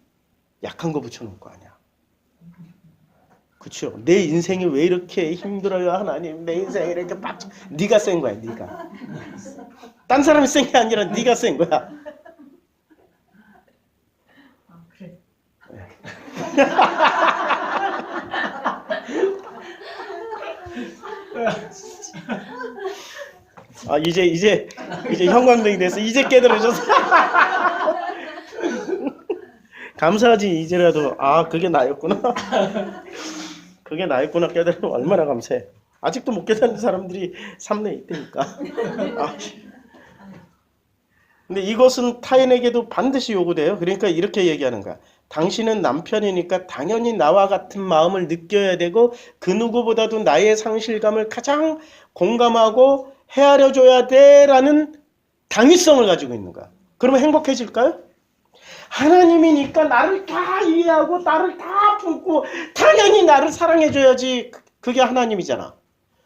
약한 거 붙여놓은 거 아니야. 그렇죠? 내 인생이 왜 이렇게 힘들어요 하나님. 내 인생이 이렇게 빡쳐. 네가 센 거야. 네가. 딴 사람이 센 게 아니라 네가 센 거야. 그래. 이제 형광등이 됐어. 이제 깨달아졌어. 감사하지. 이제라도 그게 나였구나. 그게 나였구나 깨달으면 얼마나 감사해. 아직도 못 깨닫는 사람들이 삶내에 있다니까. 근데 이것은 타인에게도 반드시 요구돼요. 그러니까 이렇게 얘기하는 거야. 당신은 남편이니까 당연히 나와 같은 마음을 느껴야 되고 그 누구보다도 나의 상실감을 가장 공감하고 헤아려 줘야 돼라는 당위성을 가지고 있는 거야. 그러면 행복해질까요? 하나님이니까 나를 다 이해하고 나를 다 품고 당연히 나를 사랑해 줘야지. 그게 하나님이잖아.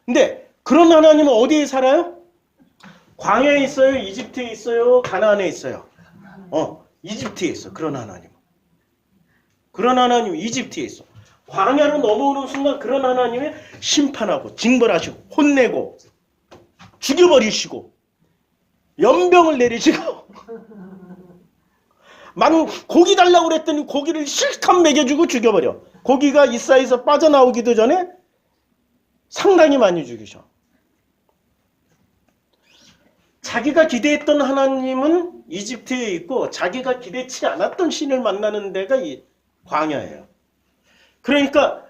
근데 그런 하나님은 어디에 살아요? 광야에 있어요? 이집트에 있어요? 가나안에 있어요? 이집트에 있어. 그런 하나님. 그런 하나님 이집트에 있어. 광야로 넘어오는 순간 그런 하나님이 심판하고 징벌하시고 혼내고 죽여버리시고 연병을 내리시고 고기 달라고 그랬더니 고기를 실컷 먹여주고 죽여버려. 고기가 이 사이에서 빠져나오기도 전에 상당히 많이 죽이셔. 자기가 기대했던 하나님은 이집트에 있고 자기가 기대치 않았던 신을 만나는 데가 이 광야예요. 그러니까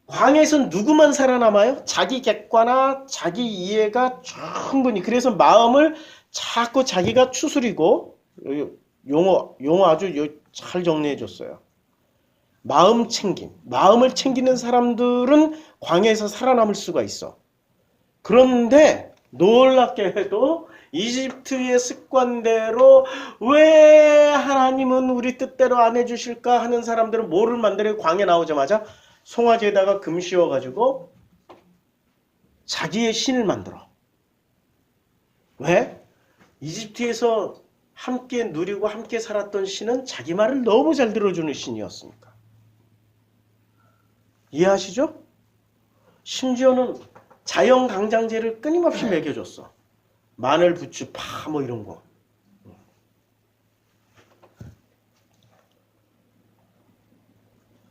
광야에서 누구만 살아남아요? 자기 객관화, 자기 이해가 충분히. 그래서 마음을 자꾸 자기가 추스리고 용어 아주 잘 정리해 줬어요. 마음 챙김. 마음을 챙기는 사람들은 광야에서 살아남을 수가 있어. 그런데 놀랍게 해도 이집트의 습관대로 왜 하나님은 우리 뜻대로 안 해주실까 하는 사람들은 뭐를 만들어요? 광야 나오자마자 송아지에다가 금 씌워가지고 자기의 신을 만들어. 왜? 이집트에서 함께 누리고 함께 살았던 신은 자기 말을 너무 잘 들어주는 신이었으니까. 이해하시죠? 심지어는 자연강장제를 끊임없이 먹여줬어. 마늘, 부추, 파 뭐 이런 거.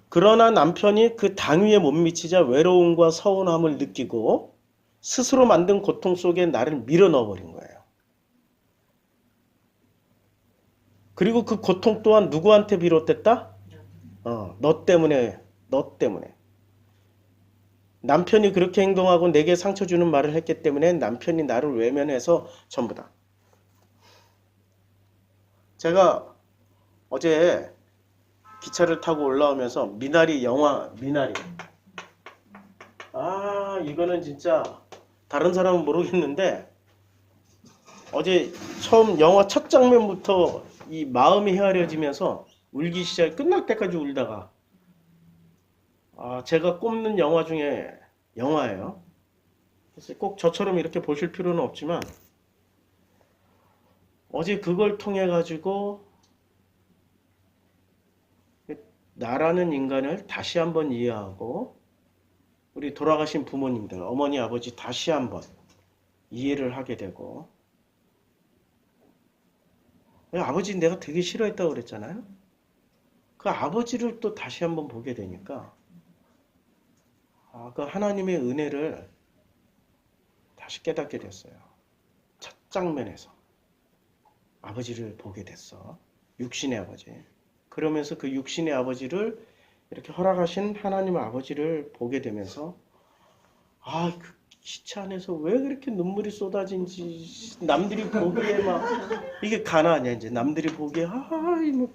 그러나 남편이 그 당위에 못 미치자 외로움과 서운함을 느끼고 스스로 만든 고통 속에 나를 밀어 넣어버린 거예요. 그리고 그 고통 또한 누구한테 비롯됐다? 너 때문에. 남편이 그렇게 행동하고 내게 상처 주는 말을 했기 때문에 남편이 나를 외면해서 전부다. 제가 어제 기차를 타고 올라오면서 미나리 영화, 미나리. 아, 이거는 진짜 다른 사람은 모르겠는데 어제 처음 영화 첫 장면부터 이 마음이 헤아려지면서 울기 시작, 끝날 때까지 울다가, 아, 제가 꼽는 영화 중에 영화예요. 그래서 꼭 저처럼 이렇게 보실 필요는 없지만 어제 그걸 통해 가지고 나라는 인간을 다시 한번 이해하고 우리 돌아가신 부모님들, 어머니, 아버지 다시 한번 이해를 하게 되고, 아버지 내가 되게 싫어했다고 그랬잖아요. 그 아버지를 또 다시 한번 보게 되니까 아, 그 하나님의 은혜를 다시 깨닫게 됐어요. 첫 장면에서 아버지를 보게 됐어. 육신의 아버지. 그러면서 그 육신의 아버지를 이렇게 허락하신 하나님 아버지를 보게 되면서 아, 그 기차 안에서 왜 그렇게 눈물이 쏟아진지 남들이 보기에 막 이게 가나냐 이제 남들이 보기에 아이 뭐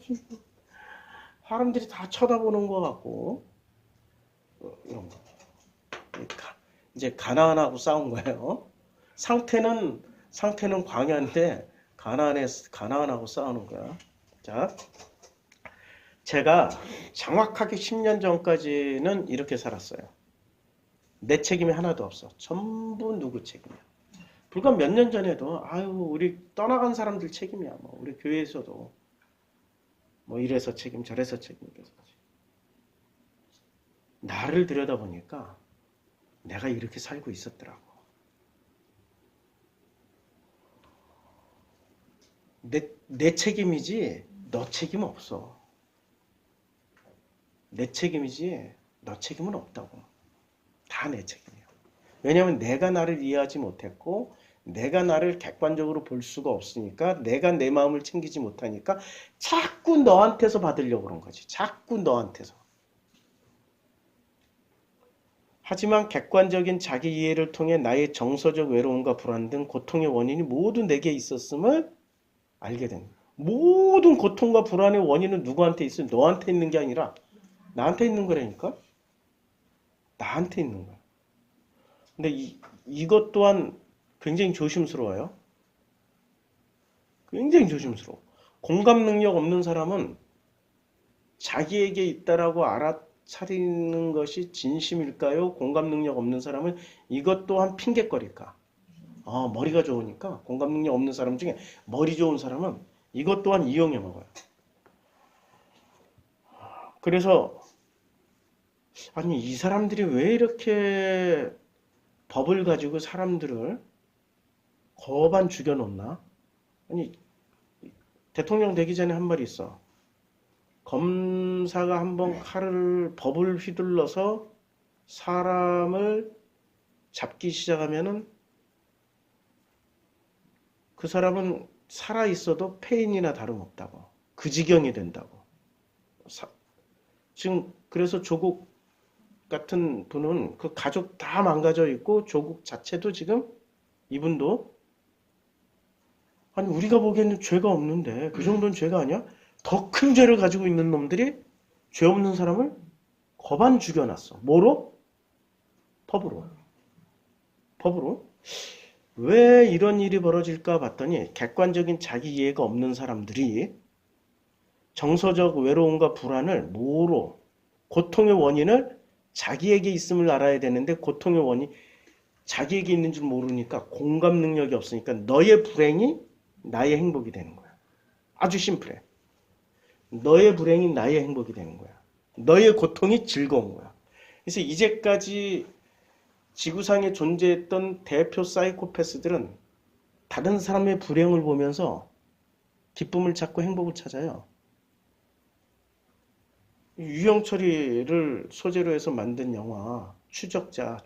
사람들이 다 쳐다보는 것 같고 이런 거. 이제 가나안하고 싸운 거예요. 상태는 광야인데 가나안하고 싸우는 거야. 자, 제가 정확하게 10년 전까지는 이렇게 살았어요. 내 책임이 하나도 없어. 전부 누구 책임이야. 불과 몇 년 전에도 아유 우리 떠나간 사람들 책임이야. 뭐 우리 교회에서도 뭐 이래서 책임 저래서 책임. 나를 들여다보니까 내가 이렇게 살고 있었더라고. 내 책임이지 너 책임 없어. 내 책임이지 너 책임은 없다고. 다 내 책임이야. 왜냐하면 내가 나를 이해하지 못했고 내가 나를 객관적으로 볼 수가 없으니까 내가 내 마음을 챙기지 못하니까 자꾸 너한테서 받으려고 그런 거지. 자꾸 너한테서. 하지만 객관적인 자기 이해를 통해 나의 정서적 외로움과 불안 등 고통의 원인이 모두 내게 있었음을 알게 된다. 모든 고통과 불안의 원인은 누구한테 있어요? 너한테 있는 게 아니라 나한테 있는 거라니까? 나한테 있는 거야. 근데 이것 또한 굉장히 조심스러워요. 굉장히 조심스러워. 공감 능력 없는 사람은 자기에게 있다라고 알아차리는 것이 진심일까요? 공감 능력 없는 사람은 이것 또한 핑계거릴까? 머리가 좋으니까 공감 능력 없는 사람 중에 머리 좋은 사람은 이것 또한 이용해 먹어요. 그래서 아니 이 사람들이 왜 이렇게 법을 가지고 사람들을 거반 죽여놓나? 아니 대통령 되기 전에 한 말이 있어. 검사가 한번 법을 휘둘러서 사람을 잡기 시작하면은 그 사람은 살아 있어도 폐인이나 다름없다고. 그 지경이 된다고. 지금 그래서 조국 같은 분은 그 가족 다 망가져 있고 조국 자체도 지금 이분도 아니 우리가 보기에는 죄가 없는데 그 정도는 죄가 아니야? 더 큰 죄를 가지고 있는 놈들이 죄 없는 사람을 거반 죽여놨어. 뭐로? 법으로. 법으로. 왜 이런 일이 벌어질까 봤더니 객관적인 자기 이해가 없는 사람들이 정서적 외로움과 불안을 뭐로? 고통의 원인을 자기에게 있음을 알아야 되는데 고통의 원인이 자기에게 있는 줄 모르니까 공감 능력이 없으니까 너의 불행이 나의 행복이 되는 거야. 아주 심플해. 너의 불행이 나의 행복이 되는 거야. 너의 고통이 즐거운 거야. 그래서 이제까지 지구상에 존재했던 대표 사이코패스들은 다른 사람의 불행을 보면서 기쁨을 찾고 행복을 찾아요. 유영철이를 소재로 해서 만든 영화 추격자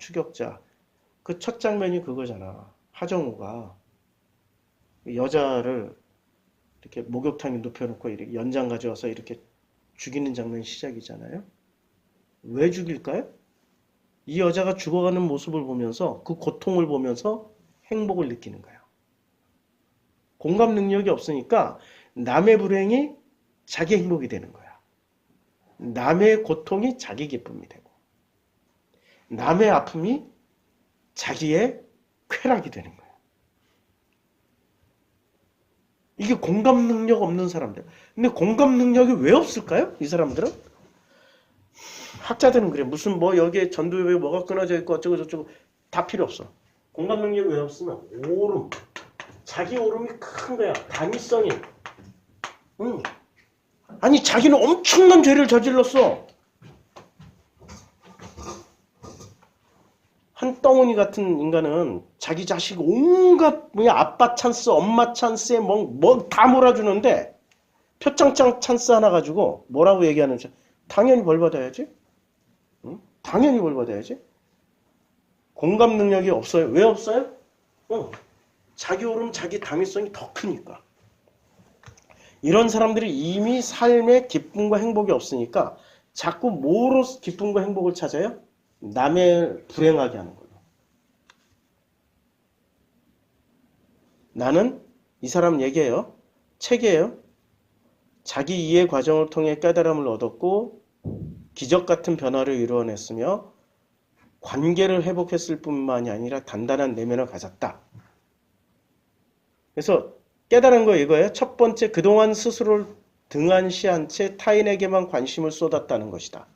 그 첫 장면이 그거잖아. 하정우가 여자를 이렇게 목욕탕에 눕혀놓고 이렇게 연장 가져와서 이렇게 죽이는 장면이 시작이잖아요. 왜 죽일까요? 이 여자가 죽어가는 모습을 보면서 그 고통을 보면서 행복을 느끼는 거예요. 공감 능력이 없으니까 남의 불행이 자기 행복이 되는 거야. 남의 고통이 자기 기쁨이 되고 남의 아픔이 자기의 쾌락이 되는 거예요. 이게 공감 능력 없는 사람들. 근데 공감 능력이 왜 없을까요? 이 사람들은? 학자들은 그래. 무슨 뭐 여기에 전두엽에 뭐가 끊어져 있고 어쩌고 저쩌고 다 필요 없어. 공감 능력이 왜 없으면 오름. 자기 오름이 큰 거야. 당위성이. 아니 자기는 엄청난 죄를 저질렀어. 한 덩어리 같은 인간은 자기 자식 온갖 아빠 찬스, 엄마 찬스에 뭐 다 몰아주는데 표창장 찬스 하나 가지고 뭐라고 얘기하는지 당연히 벌 받아야지. 응? 당연히 벌 받아야지. 공감 능력이 없어요. 왜 없어요? 자기 오름, 자기 당위성이 더 크니까. 이런 사람들이 이미 삶에 기쁨과 행복이 없으니까 자꾸 뭐로 기쁨과 행복을 찾아요? 남의 불행하게 하는 걸로. 나는 이 사람 얘기예요. 책이에요. 자기 이해 과정을 통해 깨달음을 얻었고 기적 같은 변화를 이루어냈으며 관계를 회복했을 뿐만이 아니라 단단한 내면을 가졌다. 그래서 깨달은 거 이거예요. 첫 번째, 그동안 스스로를 등한시한 채 타인에게만 관심을 쏟았다는 것이다.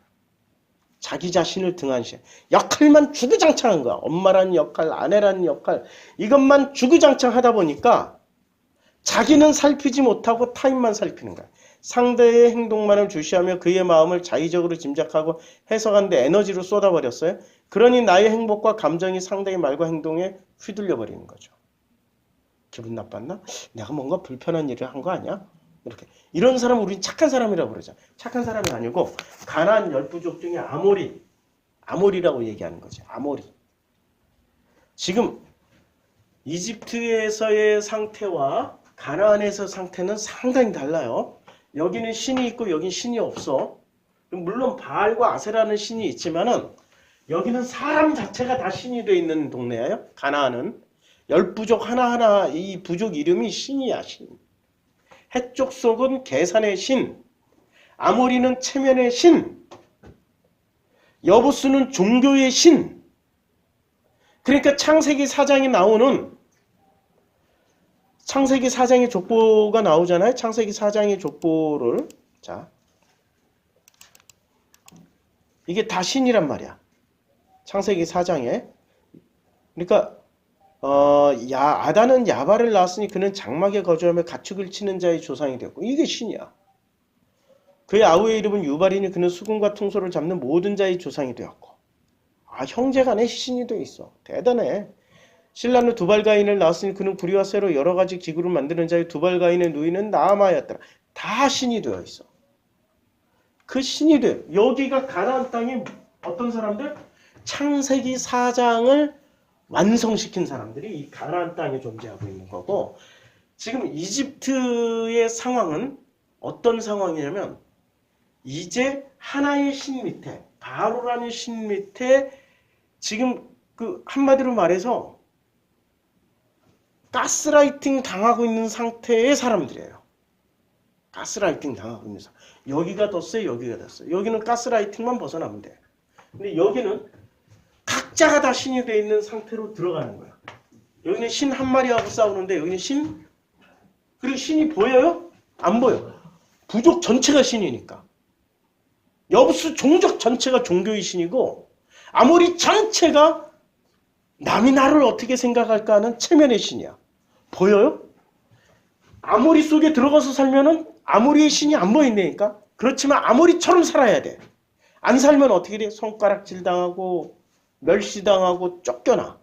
자기 자신을 등한시해. 역할만 주구장창한 거야. 엄마라는 역할, 아내라는 역할, 이것만 주구장창 하다 보니까 자기는 살피지 못하고 타인만 살피는 거야. 상대의 행동만을 주시하며 그의 마음을 자의적으로 짐작하고 해석하는데 에너지로 쏟아버렸어요. 그러니 나의 행복과 감정이 상대의 말과 행동에 휘둘려 버리는 거죠. 기분 나빴나? 내가 뭔가 불편한 일을 한 거 아니야? 이렇게. 이런 사람은 우린 착한 사람이라고 그러죠. 착한 사람이 아니고 가나안 10부족 중에 아모리라고 얘기하는 거죠. 아모리. 지금 이집트에서의 상태와 가나안에서 상태는 상당히 달라요. 여기는 신이 있고 여긴 신이 없어. 물론 바알과 아세라는 신이 있지만은 여기는 사람 자체가 다 신이 되어 있는 동네예요. 가나안은. 10부족 하나하나 이 부족 이름이 신이야. 신. 해쪽 속은 계산의 신, 아모리는 체면의 신, 여부수는 종교의 신. 그러니까 창세기 4장에 나오는 창세기 4장의 족보가 나오잖아요. 창세기 4장의 족보를 자 이게 다 신이란 말이야. 창세기 4장에 그러니까 아단은 야발을 낳았으니 그는 장막에 거주하며 가축을 치는 자의 조상이 되었고 이게 신이야. 그의 아우의 이름은 유발이니 그는 수금과 퉁소를 잡는 모든 자의 조상이 되었고 형제간에 신이 돼 있어. 대단해. 신라는 두발가인을 낳았으니 그는 구리와 쇠로 여러 가지 기구를 만드는 자의 두발가인의 누이는 나아마였더라. 다 신이 되어 있어. 그 신이 돼. 여기가 가나안 땅이 어떤 사람들? 창세기 4장을 완성시킨 사람들이 이 가나안 땅에 존재하고 있는 거고 지금 이집트의 상황은 어떤 상황이냐면 이제 하나의 신 밑에 바로라는 신 밑에 지금 그 한마디로 말해서 가스라이팅 당하고 있는 상태의 사람들이에요. 가스라이팅 당하고 있는 사람. 여기가 더 세, 여기가 더 세. 여기는 가스라이팅만 벗어나면 돼. 근데 여기는 각자가 다 신이 되어 있는 상태로 들어가는 거야. 여기는 신 한 마리하고 싸우는데 여기는 신, 그리고 신이 보여요? 안 보여. 부족 전체가 신이니까. 여부수 종족 전체가 종교의 신이고 아모리 전체가 남이 나를 어떻게 생각할까 하는 체면의 신이야. 보여요? 아모리 속에 들어가서 살면은 아모리의 신이 안 보인다니까. 그렇지만 아모리처럼 살아야 돼. 안 살면 어떻게 돼? 손가락질 당하고 멸시당하고 쫓겨나.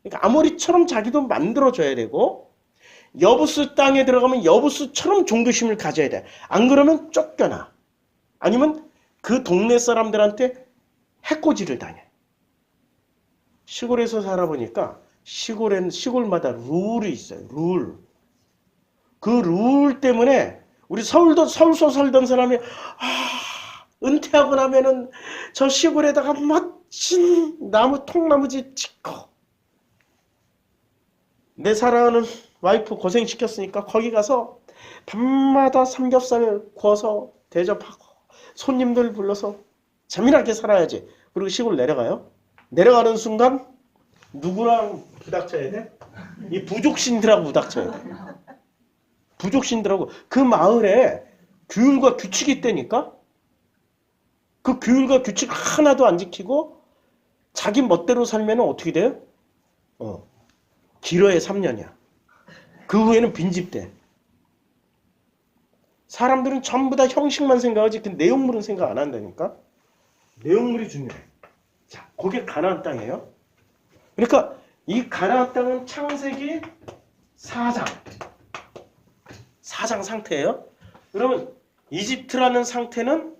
그러니까 아모리처럼 자기도 만들어줘야 되고 여부수 땅에 들어가면 여부수처럼 종교심을 가져야 돼. 안 그러면 쫓겨나. 아니면 그 동네 사람들한테 해코지를 당해. 시골에서 살아보니까 시골에는 시골마다 룰이 있어요. 룰. 그 룰 때문에 우리 서울서 살던 사람이 은퇴하고 나면은 저 시골에다가 멋진 나무 통나무집 짓고 내 사랑하는 와이프 고생시켰으니까 거기 가서 밤마다 삼겹살 구워서 대접하고 손님들 불러서 재미나게 살아야지. 그리고 시골 내려가요. 내려가는 순간 누구랑 부닥쳐야 돼? 이 부족신들하고 부닥쳐야 돼. 부족신들하고. 그 마을에 규율과 규칙이 있다니까? 그 규율과 규칙 하나도 안 지키고 자기 멋대로 살면 어떻게 돼요? 길어야 3년이야. 그 후에는 빈집돼. 사람들은 전부 다 형식만 생각하지 그 내용물은 생각 안 한다니까? 내용물이 중요해. 자, 거기 가나안 땅이에요. 그러니까 이 가나안 땅은 창세기 4장 상태예요. 그러면 이집트라는 상태는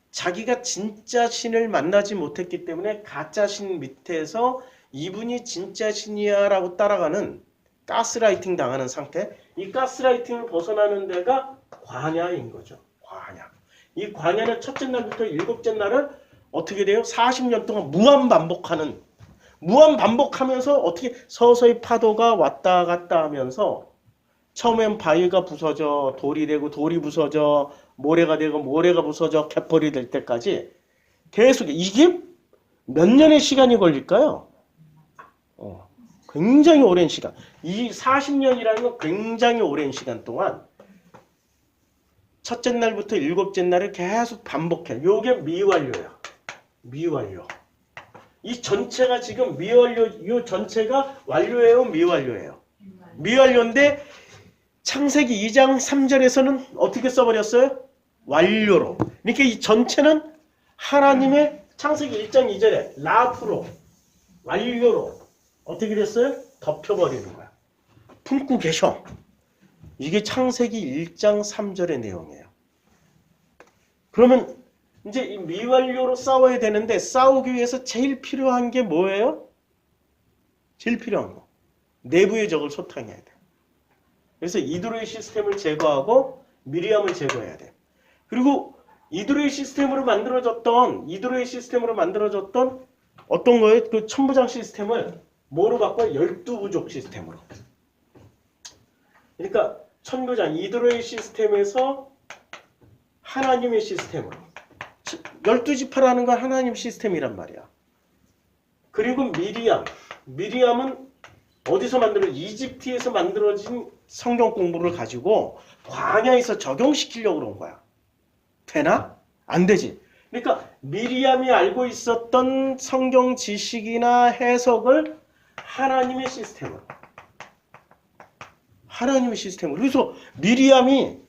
자기가 진짜 신을 만나지 못했기 때문에 가짜 신 밑에서 이분이 진짜 신이야 라고 따라가는 가스라이팅 당하는 상태. 이 가스라이팅을 벗어나는 데가 광야인 거죠. 광야. 이 광야는 첫째 날부터 일곱째 날을 어떻게 돼요? 40년 동안 무한 반복하면서 어떻게 서서히 파도가 왔다 갔다 하면서 처음엔 바위가 부서져 돌이 되고 돌이 부서져 모래가 되고 모래가 부서져 갯벌이 될 때까지 계속 이게 몇 년의 시간이 걸릴까요? 굉장히 오랜 시간. 이 40년이라는 건 굉장히 오랜 시간 동안 첫째 날부터 일곱째 날을 계속 반복해. 요게 미완료야. 미완료. 이 전체가 지금 미완료, 요 전체가 완료예요, 미완료예요? 미완료인데 창세기 2장 3절에서는 어떻게 써버렸어요? 완료로. 그러니까 이 전체는 하나님의 창세기 1장 2절에 라프로, 완료로 어떻게 됐어요? 덮여버리는 거야. 품고 계셔. 이게 창세기 1장 3절의 내용이에요. 그러면 이제 이 미완료로 싸워야 되는데 싸우기 위해서 제일 필요한 게 뭐예요? 제일 필요한 거. 내부의 적을 소탕해야 돼. 그래서 이드로의 시스템을 제거하고 미리암을 제거해야 돼. 그리고 이드로의 시스템으로 만들어졌던 어떤 거예요? 그 천부장 시스템을 뭐로 바꿔요? 12부족 시스템으로. 그러니까 천부장 이드로의 시스템에서 하나님의 시스템으로. 12지파라는 건 하나님 시스템이란 말이야. 그리고 미리암은 어디서 이집트에서 만들어진 성경 공부를 가지고 광야에서 적용시키려고 그런 거야. 되나? 안 되지. 그러니까 미리암이 알고 있었던 성경 지식이나 해석을 하나님의 시스템으로. 그래서 미리암이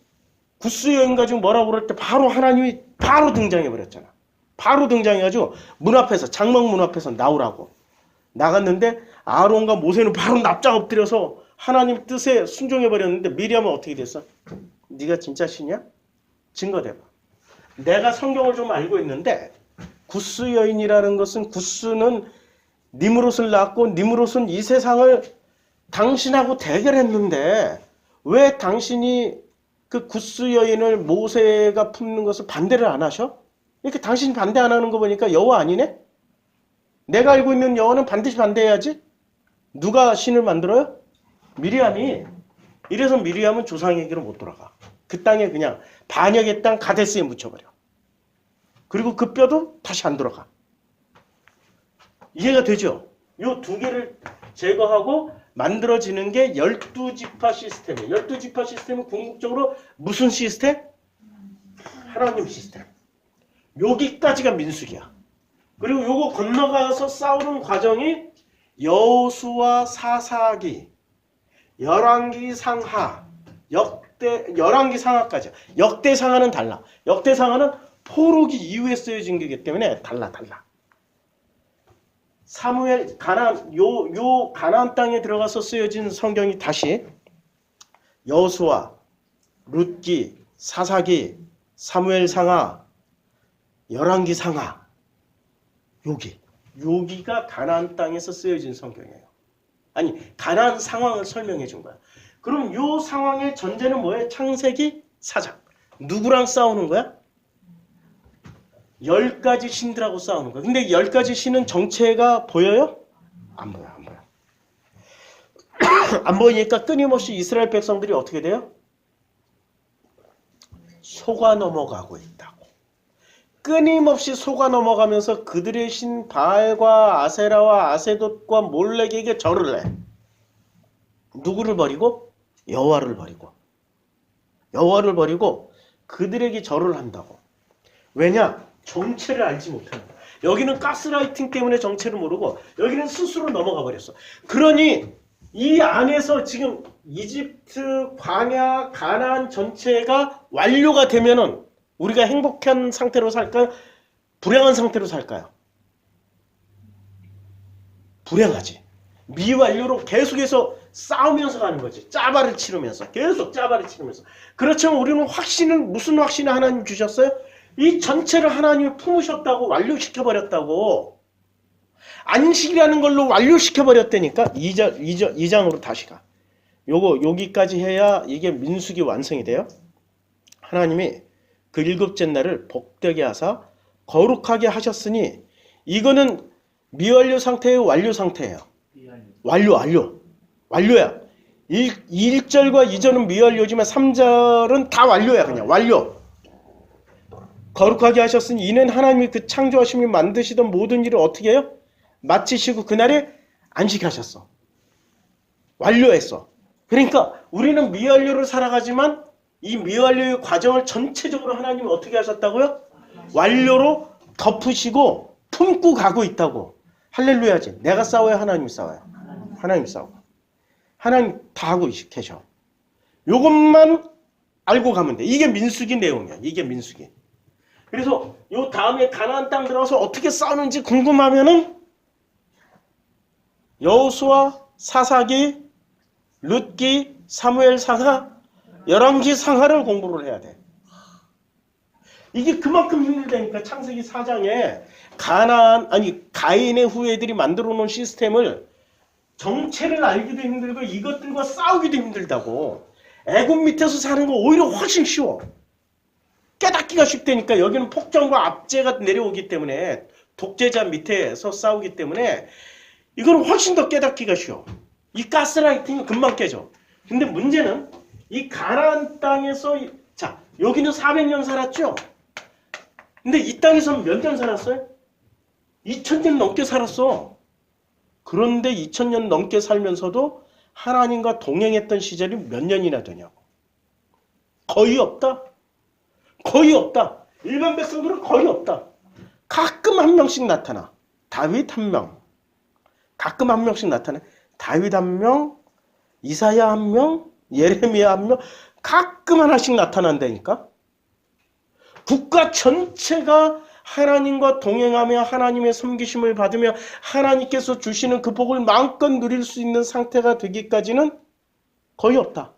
구스 여인 가지고 뭐라고 그럴 때 바로 하나님이 바로 등장해버렸잖아. 바로 등장해가지고 장막 문 앞에서 나오라고. 나갔는데 아론과 모세는 바로 납작 엎드려서 하나님 뜻에 순종해버렸는데 미리암은 어떻게 됐어? 네가 진짜 신이야? 증거대봐. 내가 성경을 좀 알고 있는데 구스 여인이라는 것은 구스는 니므롯을 낳았고 니므롯은 이 세상을 당신하고 대결했는데 왜 당신이 그 구스 여인을 모세가 품는 것을 반대를 안 하셔? 이렇게 당신이 반대 안 하는 거 보니까 여호와 아니네? 내가 알고 있는 여호와는 반드시 반대해야지. 누가 신을 만들어요? 미리암이. 이래서 미리암은 조상에게로 못 돌아가. 그 땅에 그냥 반역의 땅 가데스에 묻혀버려. 그리고 그 뼈도 다시 안 돌아가. 이해가 되죠? 요 두 개를 제거하고 만들어지는 게 12지파 시스템이에요. 12지파 시스템은 궁극적으로 무슨 시스템? 하나님 시스템. 여기까지가 민수기야. 그리고 요거 건너가서 싸우는 과정이 여호수아 사사기, 열왕기 상하, 열왕기 상하까지. 역대상하는 달라. 역대상하는 포로기 이후에 쓰여진 거기 때문에 달라. 사무엘 가나안 땅에 들어가서 쓰여진 성경이 다시 여호수아, 룻기, 사사기, 사무엘 상하, 열왕기 상하. 여기가 가나안 땅에서 쓰여진 성경이에요. 아니, 가나안 상황을 설명해 준 거야. 그럼 요 상황의 전제는 뭐예요? 창세기 4장. 누구랑 싸우는 거야? 10가지 신들하고 싸우는 거야. 근데 10가지 신은 정체가 보여요? 안 보여. 안 보이니까 끊임없이 이스라엘 백성들이 어떻게 돼요? 속아 넘어가고 있다고. 끊임없이 속아 넘어가면서 그들의 신 바알과 아세라와 아세돗과 몰렉에게 절을 해. 누구를 버리고? 여호와를 버리고. 여호와를 버리고 그들에게 절을 한다고. 왜냐? 정체를 알지 못하는 거야. 여기는 가스라이팅 때문에 정체를 모르고 여기는 스스로 넘어가 버렸어. 그러니 이 안에서 지금 이집트, 광야, 가나안 전체가 완료가 되면은 우리가 행복한 상태로 살까요? 불행한 상태로 살까요? 불행하지. 미완료로 계속해서 싸우면서 가는 거지. 짜발을 치르면서. 계속 짜발을 치르면서. 그렇지만 우리는 무슨 확신을 하나님 주셨어요? 이 전체를 하나님이 품으셨다고, 완료시켜버렸다고. 안식이라는 걸로 완료시켜버렸다니까. 2장으로 다시 가. 여기까지 해야 이게 민수기 완성이 돼요. 하나님이 그 7째 날을 복되게 하사 거룩하게 하셨으니 이거는 미완료 상태예요, 완료 상태예요? 완료야. 1절과 2절은 미완료지만 3절은 다 완료야. 그냥 완료. 거룩하게 하셨으니 이는 하나님이 그 창조하심이 만드시던 모든 일을 어떻게 해요? 마치시고 그날에 안식하셨어. 완료했어. 그러니까 우리는 미완료로 살아가지만 이 미완료의 과정을 전체적으로 하나님이 어떻게 하셨다고요? 완료로 덮으시고 품고 가고 있다고. 할렐루야지. 내가 싸워야 하나님이 싸워요. 하나님 싸워. 하나님 다 하고 계셔. 요것만 알고 가면 돼. 이게 민수기 내용이야. 이게 민수기. 그래서 요 다음에 가나안 땅 들어가서 어떻게 싸우는지 궁금하면은 여호수아, 사사기, 룻기, 사무엘 상하, 열왕기 상하를 공부를 해야 돼. 이게 그만큼 힘들다니까. 창세기 4장에 가인의 후예들이 만들어 놓은 시스템을 정체를 알기도 힘들고 이것들과 싸우기도 힘들다고. 애굽 밑에서 사는 거 오히려 훨씬 쉬워. 깨닫기가 쉽다니까. 여기는 폭정과 압제가 내려오기 때문에 독재자 밑에서 싸우기 때문에 이건 훨씬 더 깨닫기가 쉬워. 이 가스라이팅은 금방 깨져. 근데 문제는 이 가나안 땅에서 자 여기는 400년 살았죠. 근데 이 땅에서 몇 년 살았어요? 2000년 넘게 살았어. 그런데 2000년 넘게 살면서도 하나님과 동행했던 시절이 몇 년이나 되냐고. 거의 없다. 거의 없다. 일반 백성들은 거의 없다. 가끔 한 명씩 나타나. 다윗 한 명. 가끔 한 명씩 나타나. 다윗 한 명, 이사야 한 명, 예레미야 한 명. 가끔 하나씩 나타난다니까. 국가 전체가 하나님과 동행하며 하나님의 섬기심을 받으며 하나님께서 주시는 그 복을 마음껏 누릴 수 있는 상태가 되기까지는 거의 없다.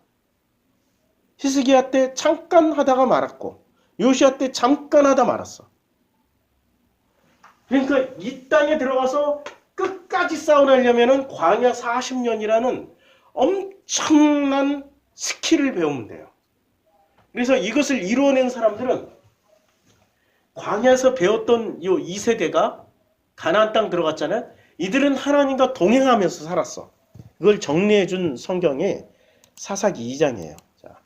히스기야 때 잠깐 하다가 말았고 요시야 때 잠깐 하다 말았어. 그러니까 이 땅에 들어가서 끝까지 싸워내려면 광야 40년이라는 엄청난 스킬을 배우면 돼요. 그래서 이것을 이루어낸 사람들은 광야에서 배웠던 이 2세대가 가나안 땅 들어갔잖아요. 이들은 하나님과 동행하면서 살았어. 그걸 정리해 준 성경이 사사기 2장이에요. 자,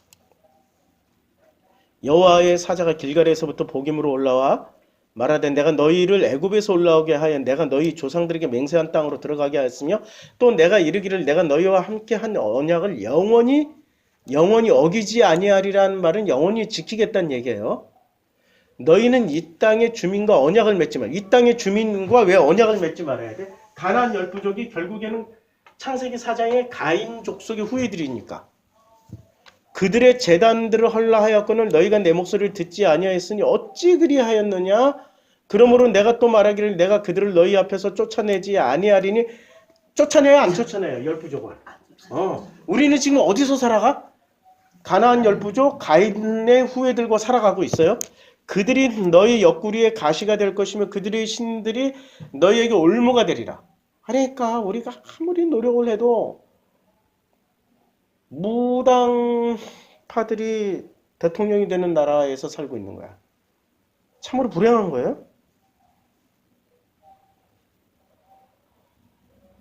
여호와의 사자가 길갈에서부터 복임으로 올라와 말하되 내가 너희를 애굽에서 올라오게 하여 내가 너희 조상들에게 맹세한 땅으로 들어가게 하였으며 또 내가 이르기를 내가 너희와 함께 한 언약을 영원히 어기지 아니하리라는 말은 영원히 지키겠다는 얘기예요. 너희는 이 땅의 주민과 언약을 맺지 말. 이 땅의 주민과 왜 언약을 맺지 말아야 돼? 가나안 10부족이 결국에는 창세기 4장의 가인 족속의 후예들이니까. 그들의 제단들을 헐라하였거늘 너희가 내 목소리를 듣지 아니하였으니 어찌 그리하였느냐? 그러므로 내가 또 말하기를 내가 그들을 너희 앞에서 쫓아내지 아니하리니. 쫓아내요 안 쫓아내요? 10부족을. 우리는 지금 어디서 살아가? 가나안 10부족 가인의 후예들과 살아가고 있어요. 그들이 너희 옆구리에 가시가 될 것이며 그들의 신들이 너희에게 올무가 되리라. 그러니까 우리가 아무리 노력을 해도 무당파들이 대통령이 되는 나라에서 살고 있는 거야. 참으로 불행한 거예요.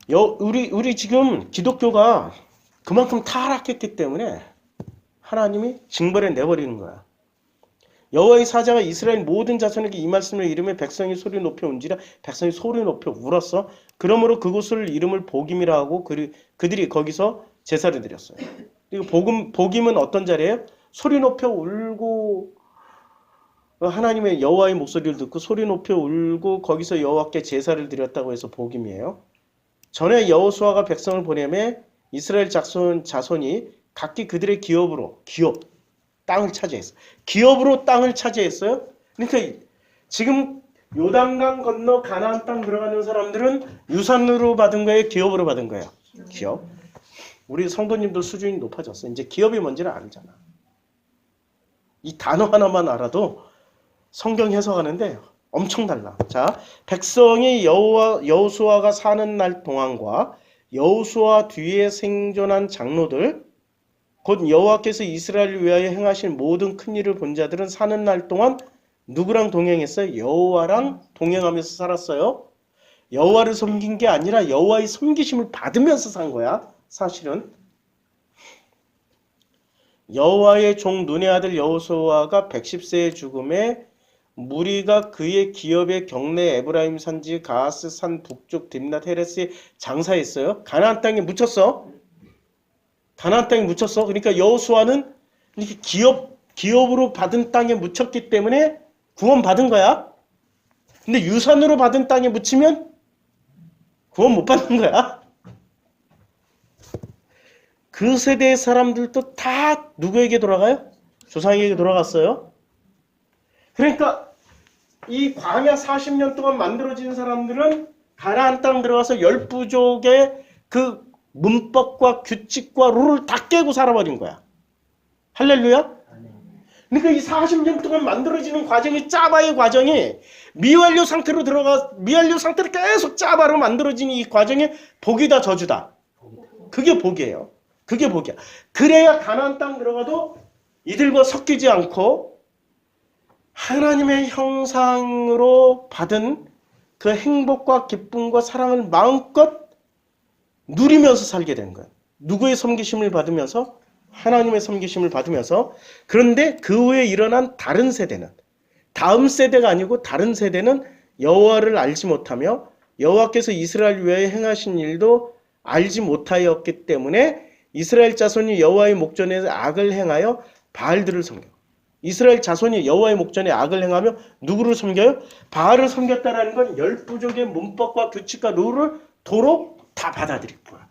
우리 지금 기독교가 그만큼 타락했기 때문에 하나님이 징벌에 내버리는 거야. 여호와의 사자가 이스라엘 모든 자손에게 이 말씀을 이르며 백성이 소리 높여 운지라. 백성이 소리 높여 울었어. 그러므로 그곳을 이름을 복임이라 하고 그들이 거기서 제사를 드렸어요. 그리고 복임은 어떤 자리예요? 소리 높여 울고 하나님의 여호와의 목소리를 듣고 소리 높여 울고 거기서 여호와께 제사를 드렸다고 해서 복임이에요. 전에 여호수아가 백성을 보내매 이스라엘 자손이 각기 그들의 기업으로 땅을 차지했어요. 기업으로 땅을 차지했어요. 그러니까 지금 요단강 건너 가나안 땅 들어가는 사람들은 유산으로 받은 거예요? 기업으로 받은 거예요? 기업. 우리 성도님들 수준이 높아졌어. 이제 기업이 뭔지를 알잖아. 이 단어 하나만 알아도 성경 해석하는데 엄청 달라. 자, 백성이 여호수아가 사는 날 동안과 여호수아 뒤에 생존한 장로들, 곧 여호와께서 이스라엘을 위하여 행하신 모든 큰 일을 본 자들은 사는 날 동안 누구랑 동행했어요? 여호와랑 동행하면서 살았어요. 여호와를 섬긴 게 아니라 여호와의 섬기심을 받으면서 산 거야. 사실은 여호와의 종 눈의 아들 여호수아가 110세의 죽음에 무리가 그의 기업의 경내 에브라임 산지 가스 산 북쪽 딥낫 헤레스에 장사했어요. 가나안 땅에 묻혔어. 가나안 땅에 묻혔어. 그러니까 여호수아는 이렇게 기업으로 받은 땅에 묻혔기 때문에 구원 받은 거야. 근데 유산으로 받은 땅에 묻히면 구원 못 받는 거야. 그 세대의 사람들도 다 누구에게 돌아가요? 조상에게 돌아갔어요. 그러니까 이 광야 40년 동안 만들어진 사람들은 가나안 땅 들어가서 10부족의 그 문법과 규칙과 룰을 다 깨고 살아버린 거야. 할렐루야? 그러니까 이 40년 동안 만들어지는 과정이 짜바의 과정이 미완료 상태로 계속 짜바로 만들어지는 이 과정이 복이다 저주다. 그게 복이에요. 그게 복이야. 그래야 가나안 땅 들어가도 이들과 섞이지 않고 하나님의 형상으로 받은 그 행복과 기쁨과 사랑을 마음껏 누리면서 살게 된 거예요. 누구의 섬기심을 받으면서? 하나님의 섬기심을 받으면서. 그런데 그 후에 일어난 다른 세대는, 다음 세대가 아니고 다른 세대는 여호와를 알지 못하며 여호와께서 이스라엘 위하여 행하신 일도 알지 못하였기 때문에 이스라엘 자손이 여호와의 목전에 악을 행하여 바알들을 섬겨. 이스라엘 자손이 여호와의 목전에 악을 행하며 누구를 섬겨요? 바알을 섬겼다라는 건 10부족의 문법과 규칙과 룰을 도로 다 받아들일 거야.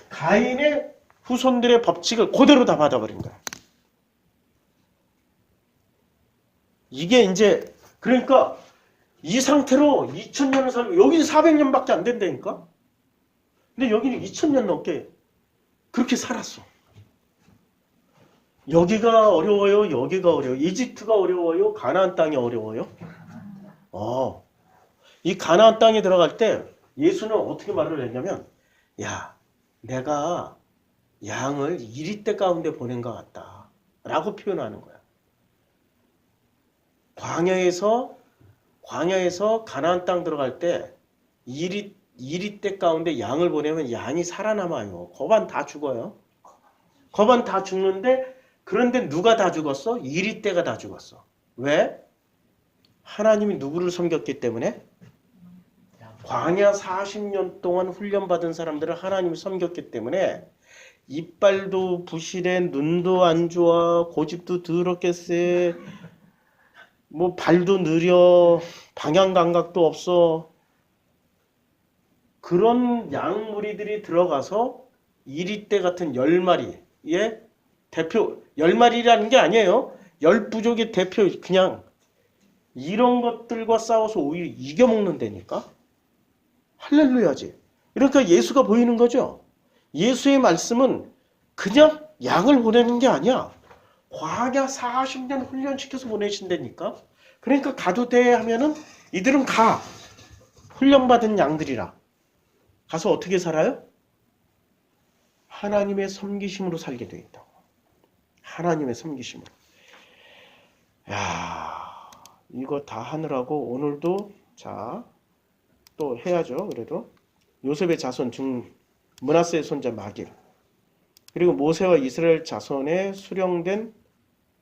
가인의 후손들의 법칙을 그대로 다 받아버린 거야. 이게 이제 그러니까 이 상태로 2000년을 살고 여기는 400년밖에 안 된다니까. 근데 여기는 2000년 넘게 그렇게 살았어. 여기가 어려워요? 여기가 어려워요? 이집트가 어려워요? 가나안 땅이 어려워요? 이 가나안 땅에 들어갈 때 예수는 어떻게 말을 했냐면, 야, 내가 양을 이리떼 가운데 보낸 것 같다 라고 표현하는 거야. 광야에서 가나안 땅 들어갈 때 이리떼 가운데 양을 보내면 양이 살아남아요. 거반 다 죽어요. 거반 다 죽는데, 그런데 누가 다 죽었어? 이리떼가 다 죽었어. 왜? 하나님이 누구를 섬겼기 때문에? 광야 40년 동안 훈련받은 사람들을 하나님이 섬겼기 때문에 이빨도 부실해, 눈도 안 좋아, 고집도 더럽게 세, 뭐 발도 느려, 방향 감각도 없어. 그런 양무리들이 들어가서 이리떼 같은 10마리의 대표, 10마리라는 게 아니에요. 10부족의 대표, 그냥 이런 것들과 싸워서 오히려 이겨먹는다니까. 할렐루야지. 그러니까 예수가 보이는 거죠. 예수의 말씀은 그냥 양을 보내는 게 아니야. 광야 40년 훈련시켜서 보내신다니까. 그러니까 가도 돼 하면은 이들은 가. 훈련받은 양들이라. 가서 어떻게 살아요? 하나님의 섬기심으로 살게 되어 있다고. 하나님의 섬기심으로. 야, 이거 다 하느라고 오늘도 또 해야죠. 그래도 요셉의 자손 중 므낫세의 손자 마길, 그리고 모세와 이스라엘 자손의 수령된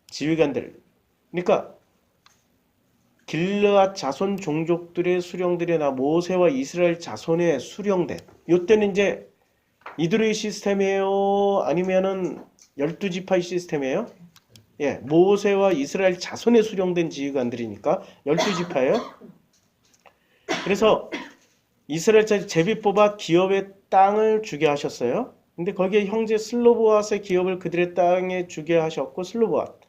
지휘관들, 그러니까 길르앗 자손 종족들의 수령들이 나 모세와 이스라엘 자손의 수령된 요때는 이제 이들의 시스템이에요? 아니면은 12지파의 시스템이에요? 예, 모세와 이스라엘 자손의 수령된 지휘관들이니까 12지파예요. 그래서 이스라엘 제비 뽑아 기업의 땅을 주게 하셨어요. 근데 거기에 형제 슬로보앗의 기업을 그들의 땅에 주게 하셨고 슬로보앗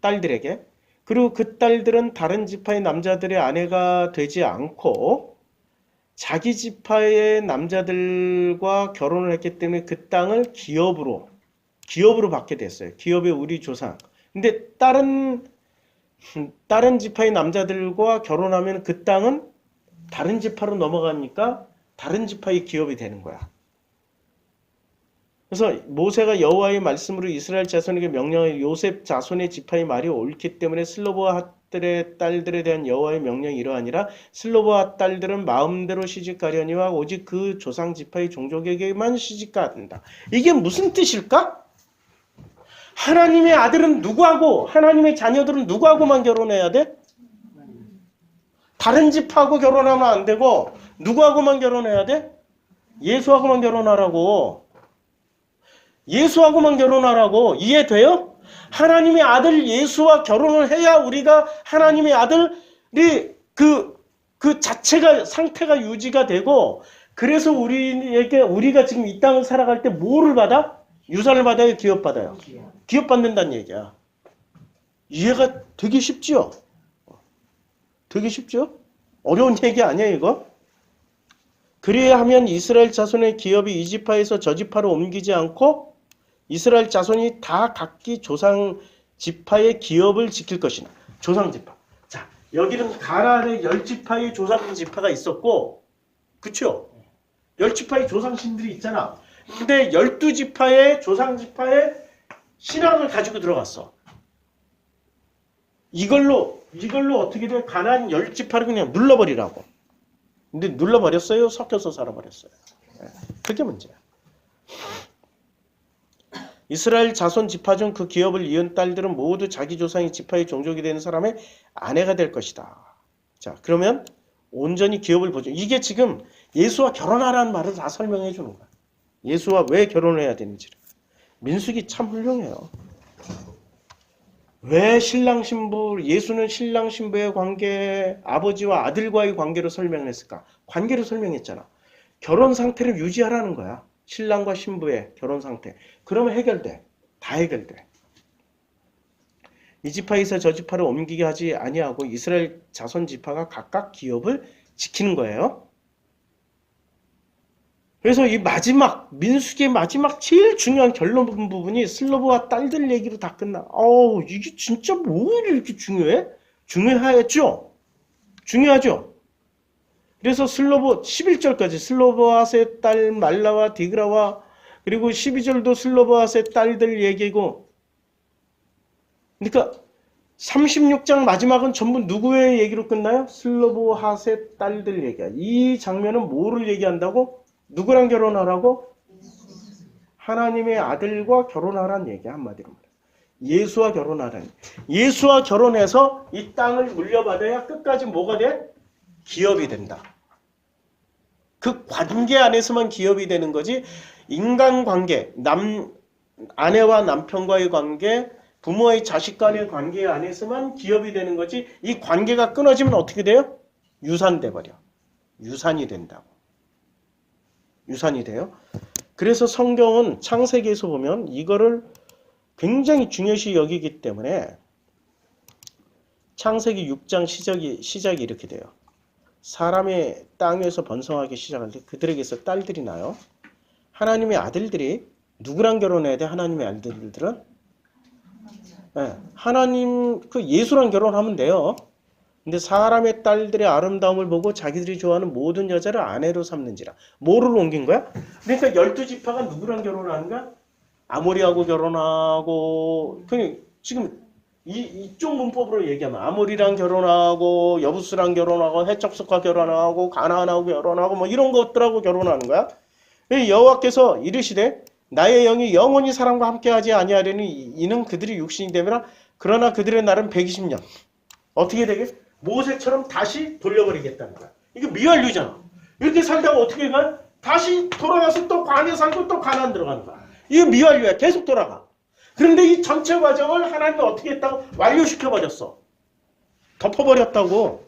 딸들에게. 그리고 그 딸들은 다른 지파의 남자들의 아내가 되지 않고 자기 지파의 남자들과 결혼을 했기 때문에 그 땅을 기업으로 받게 됐어요. 기업의 우리 조상. 근데 다른 지파의 남자들과 결혼하면 그 땅은 다른 지파로 넘어가니까 다른 지파의 기업이 되는 거야. 그래서 모세가 여호와의 말씀으로 이스라엘 자손에게 명령하여 요셉 자손의 지파의 말이 옳기 때문에 슬로보앗들의 딸들에 대한 여호와의 명령이 이러하니라. 슬로보앗 딸들은 마음대로 시집가려니와 오직 그 조상 지파의 종족에게만 시집간다. 이게 무슨 뜻일까? 하나님의 아들은 누구하고 하나님의 자녀들은 누구하고만 결혼해야 돼? 다른 집하고 결혼하면 안 되고 누구하고만 결혼해야 돼? 예수하고만 결혼하라고. 예수하고만 결혼하라고. 이해돼요? 하나님의 아들 예수와 결혼을 해야 우리가 하나님의 아들이 그 자체가 상태가 유지가 되고 그래서 우리가 지금 이 땅을 살아갈 때 뭐를 받아? 유산을 받아요? 기업 받아요? 기업 받는다는 얘기야. 이해가 되게 쉽죠? 되게 쉽죠? 어려운 얘기 아니야 이거? 그래야 하면 이스라엘 자손의 기업이 이 지파에서 저 지파로 옮기지 않고 이스라엘 자손이 다 각기 조상 지파의 기업을 지킬 것이나. 조상 지파. 자, 여기는 가나안에 10지파의 조상 지파가 있었고 그쵸? 10지파의 조상신들이 있잖아. 근데 12지파의 조상 지파의 신앙을 가지고 들어갔어. 이걸로 어떻게 돼? 가나안 10지파를 그냥 눌러버리라고. 근데 눌러버렸어요? 섞여서 살아버렸어요. 그게 문제야. 이스라엘 자손 지파 중 그 기업을 이은 딸들은 모두 자기 조상의 지파의 종족이 되는 사람의 아내가 될 것이다. 자, 그러면 온전히 기업을 보죠. 이게 지금 예수와 결혼하라는 말을 다 설명해 주는 거야. 예수와 왜 결혼을 해야 되는지를. 민수기 참 훌륭해요. 왜 신랑 신부, 예수는 신랑 신부의 관계, 아버지와 아들과의 관계로 설명을 했을까? 관계로 설명했잖아. 결혼 상태를 유지하라는 거야. 신랑과 신부의 결혼 상태. 그러면 해결돼. 다 해결돼. 이 지파에서 저 지파를 옮기게 하지 아니하고 이스라엘 자손 지파가 각각 기업을 지키는 거예요. 그래서 이 마지막 민수기의 마지막 제일 중요한 결론 부분이 슬로보와 딸들 얘기로 다 끝나. 이게 진짜 뭐 이렇게 중요해? 중요하죠? 중요하죠? 그래서 11절까지 슬로보앗의 딸 말라와 디그라와 그리고 12절도 슬로보앗의 딸들 얘기고 그러니까 36장 마지막은 전부 누구의 얘기로 끝나요? 슬로보앗의 딸들 얘기야. 이 장면은 뭐를 얘기한다고? 누구랑 결혼하라고? 하나님의 아들과 결혼하라는 얘기야. 한마디로 말해. 예수와 결혼하라는. 예수와 결혼해서 이 땅을 물려받아야 끝까지 뭐가 돼? 기업이 된다. 그 관계 안에서만 기업이 되는 거지. 인간관계, 아내와 남편과의 관계, 부모의 자식 간의 관계 안에서만 기업이 되는 거지. 이 관계가 끊어지면 어떻게 돼요? 유산돼 버려. 유산이 된다고. 유산이 돼요. 그래서 성경은 창세기에서 보면 이거를 굉장히 중요시 여기기 때문에 창세기 6장 시작이 이렇게 돼요. 사람의 땅에서 번성하기 시작할 때 그들에게서 딸들이 나요. 하나님의 아들들이 누구랑 결혼해야 돼? 하나님의 아들들은? 네, 하나님 예수랑 결혼하면 돼요. 근데 사람의 딸들의 아름다움을 보고 자기들이 좋아하는 모든 여자를 아내로 삼는지라. 뭐를 옮긴 거야? 그러니까 12지파가 누구랑 결혼하는가? 아모리하고 결혼하고 지금 이쪽 문법으로 얘기하면 아모리랑 결혼하고 여부스랑 결혼하고 해적석과 결혼하고 가나안하고 결혼하고 뭐 이런 것들하고 결혼하는 거야. 여호와께서 이르시되 나의 영이 영원히 사람과 함께하지 아니하려니 이는 그들이 육신이 되면 그러나 그들의 날은 120년. 어떻게 되게? 모세처럼 다시 돌려버리겠다는 거야. 이게 미완료잖아. 이렇게 살다가 어떻게 가? 다시 돌아가서 또 광야 살고 또 가나안 들어가는 거야. 이게 미완료야. 계속 돌아가. 그런데 이 전체 과정을 하나님이 어떻게 했다고? 완료시켜버렸어. 덮어버렸다고.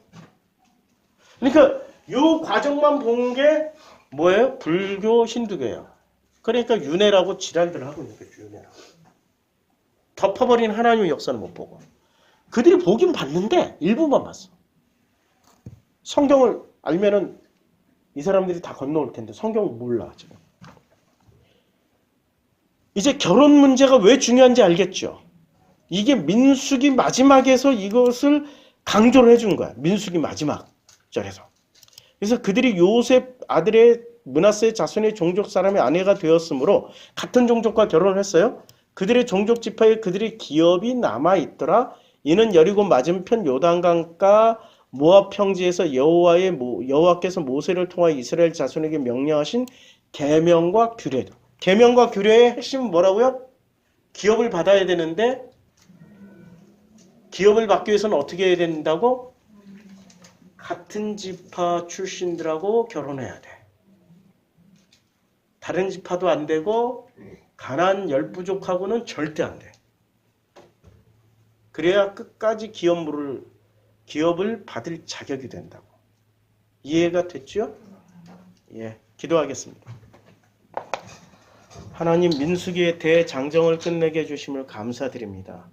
그러니까 이 과정만 본 게 뭐예요? 불교 힌두교예요. 그러니까 윤회라고 지랄들 하고 있는 거죠. 윤회라고. 덮어버린 하나님의 역사는 못 보고. 그들이 보긴 봤는데 일부만 봤어. 성경을 알면은 이 사람들이 다 건너올 텐데 성경을 몰라 지금. 이제 결혼 문제가 왜 중요한지 알겠죠? 이게 민수기 마지막에서 이것을 강조를 해준 거야. 민수기 마지막 절에서. 그래서 그들이 요셉 아들의 므낫세의 자손의 종족 사람의 아내가 되었으므로 같은 종족과 결혼을 했어요. 그들의 종족 지파에 그들의 기업이 남아있더라. 이는 여리고 맞은편 요단강가 모압 평지에서 여호와께서 모세를 통하여 이스라엘 자손에게 명령하신 계명과 규례다. 계명과 규례의 핵심은 뭐라고요? 기업을 받아야 되는데 기업을 받기 위해서는 어떻게 해야 된다고? 같은 지파 출신들하고 결혼해야 돼. 다른 지파도 안 되고 가나안 10부족하고는 절대 안 돼. 그래야 끝까지 기업을 받을 자격이 된다고. 이해가 됐죠? 예, 기도하겠습니다. 하나님 민수기의 대장정을 끝내게 해주심을 감사드립니다.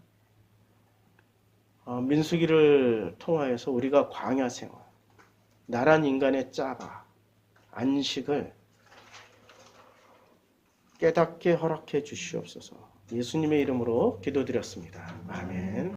민수기를 통하여서 우리가 광야 생활, 나란 인간의 짜바, 안식을 깨닫게 허락해 주시옵소서. 예수님의 이름으로 기도드렸습니다. 아멘.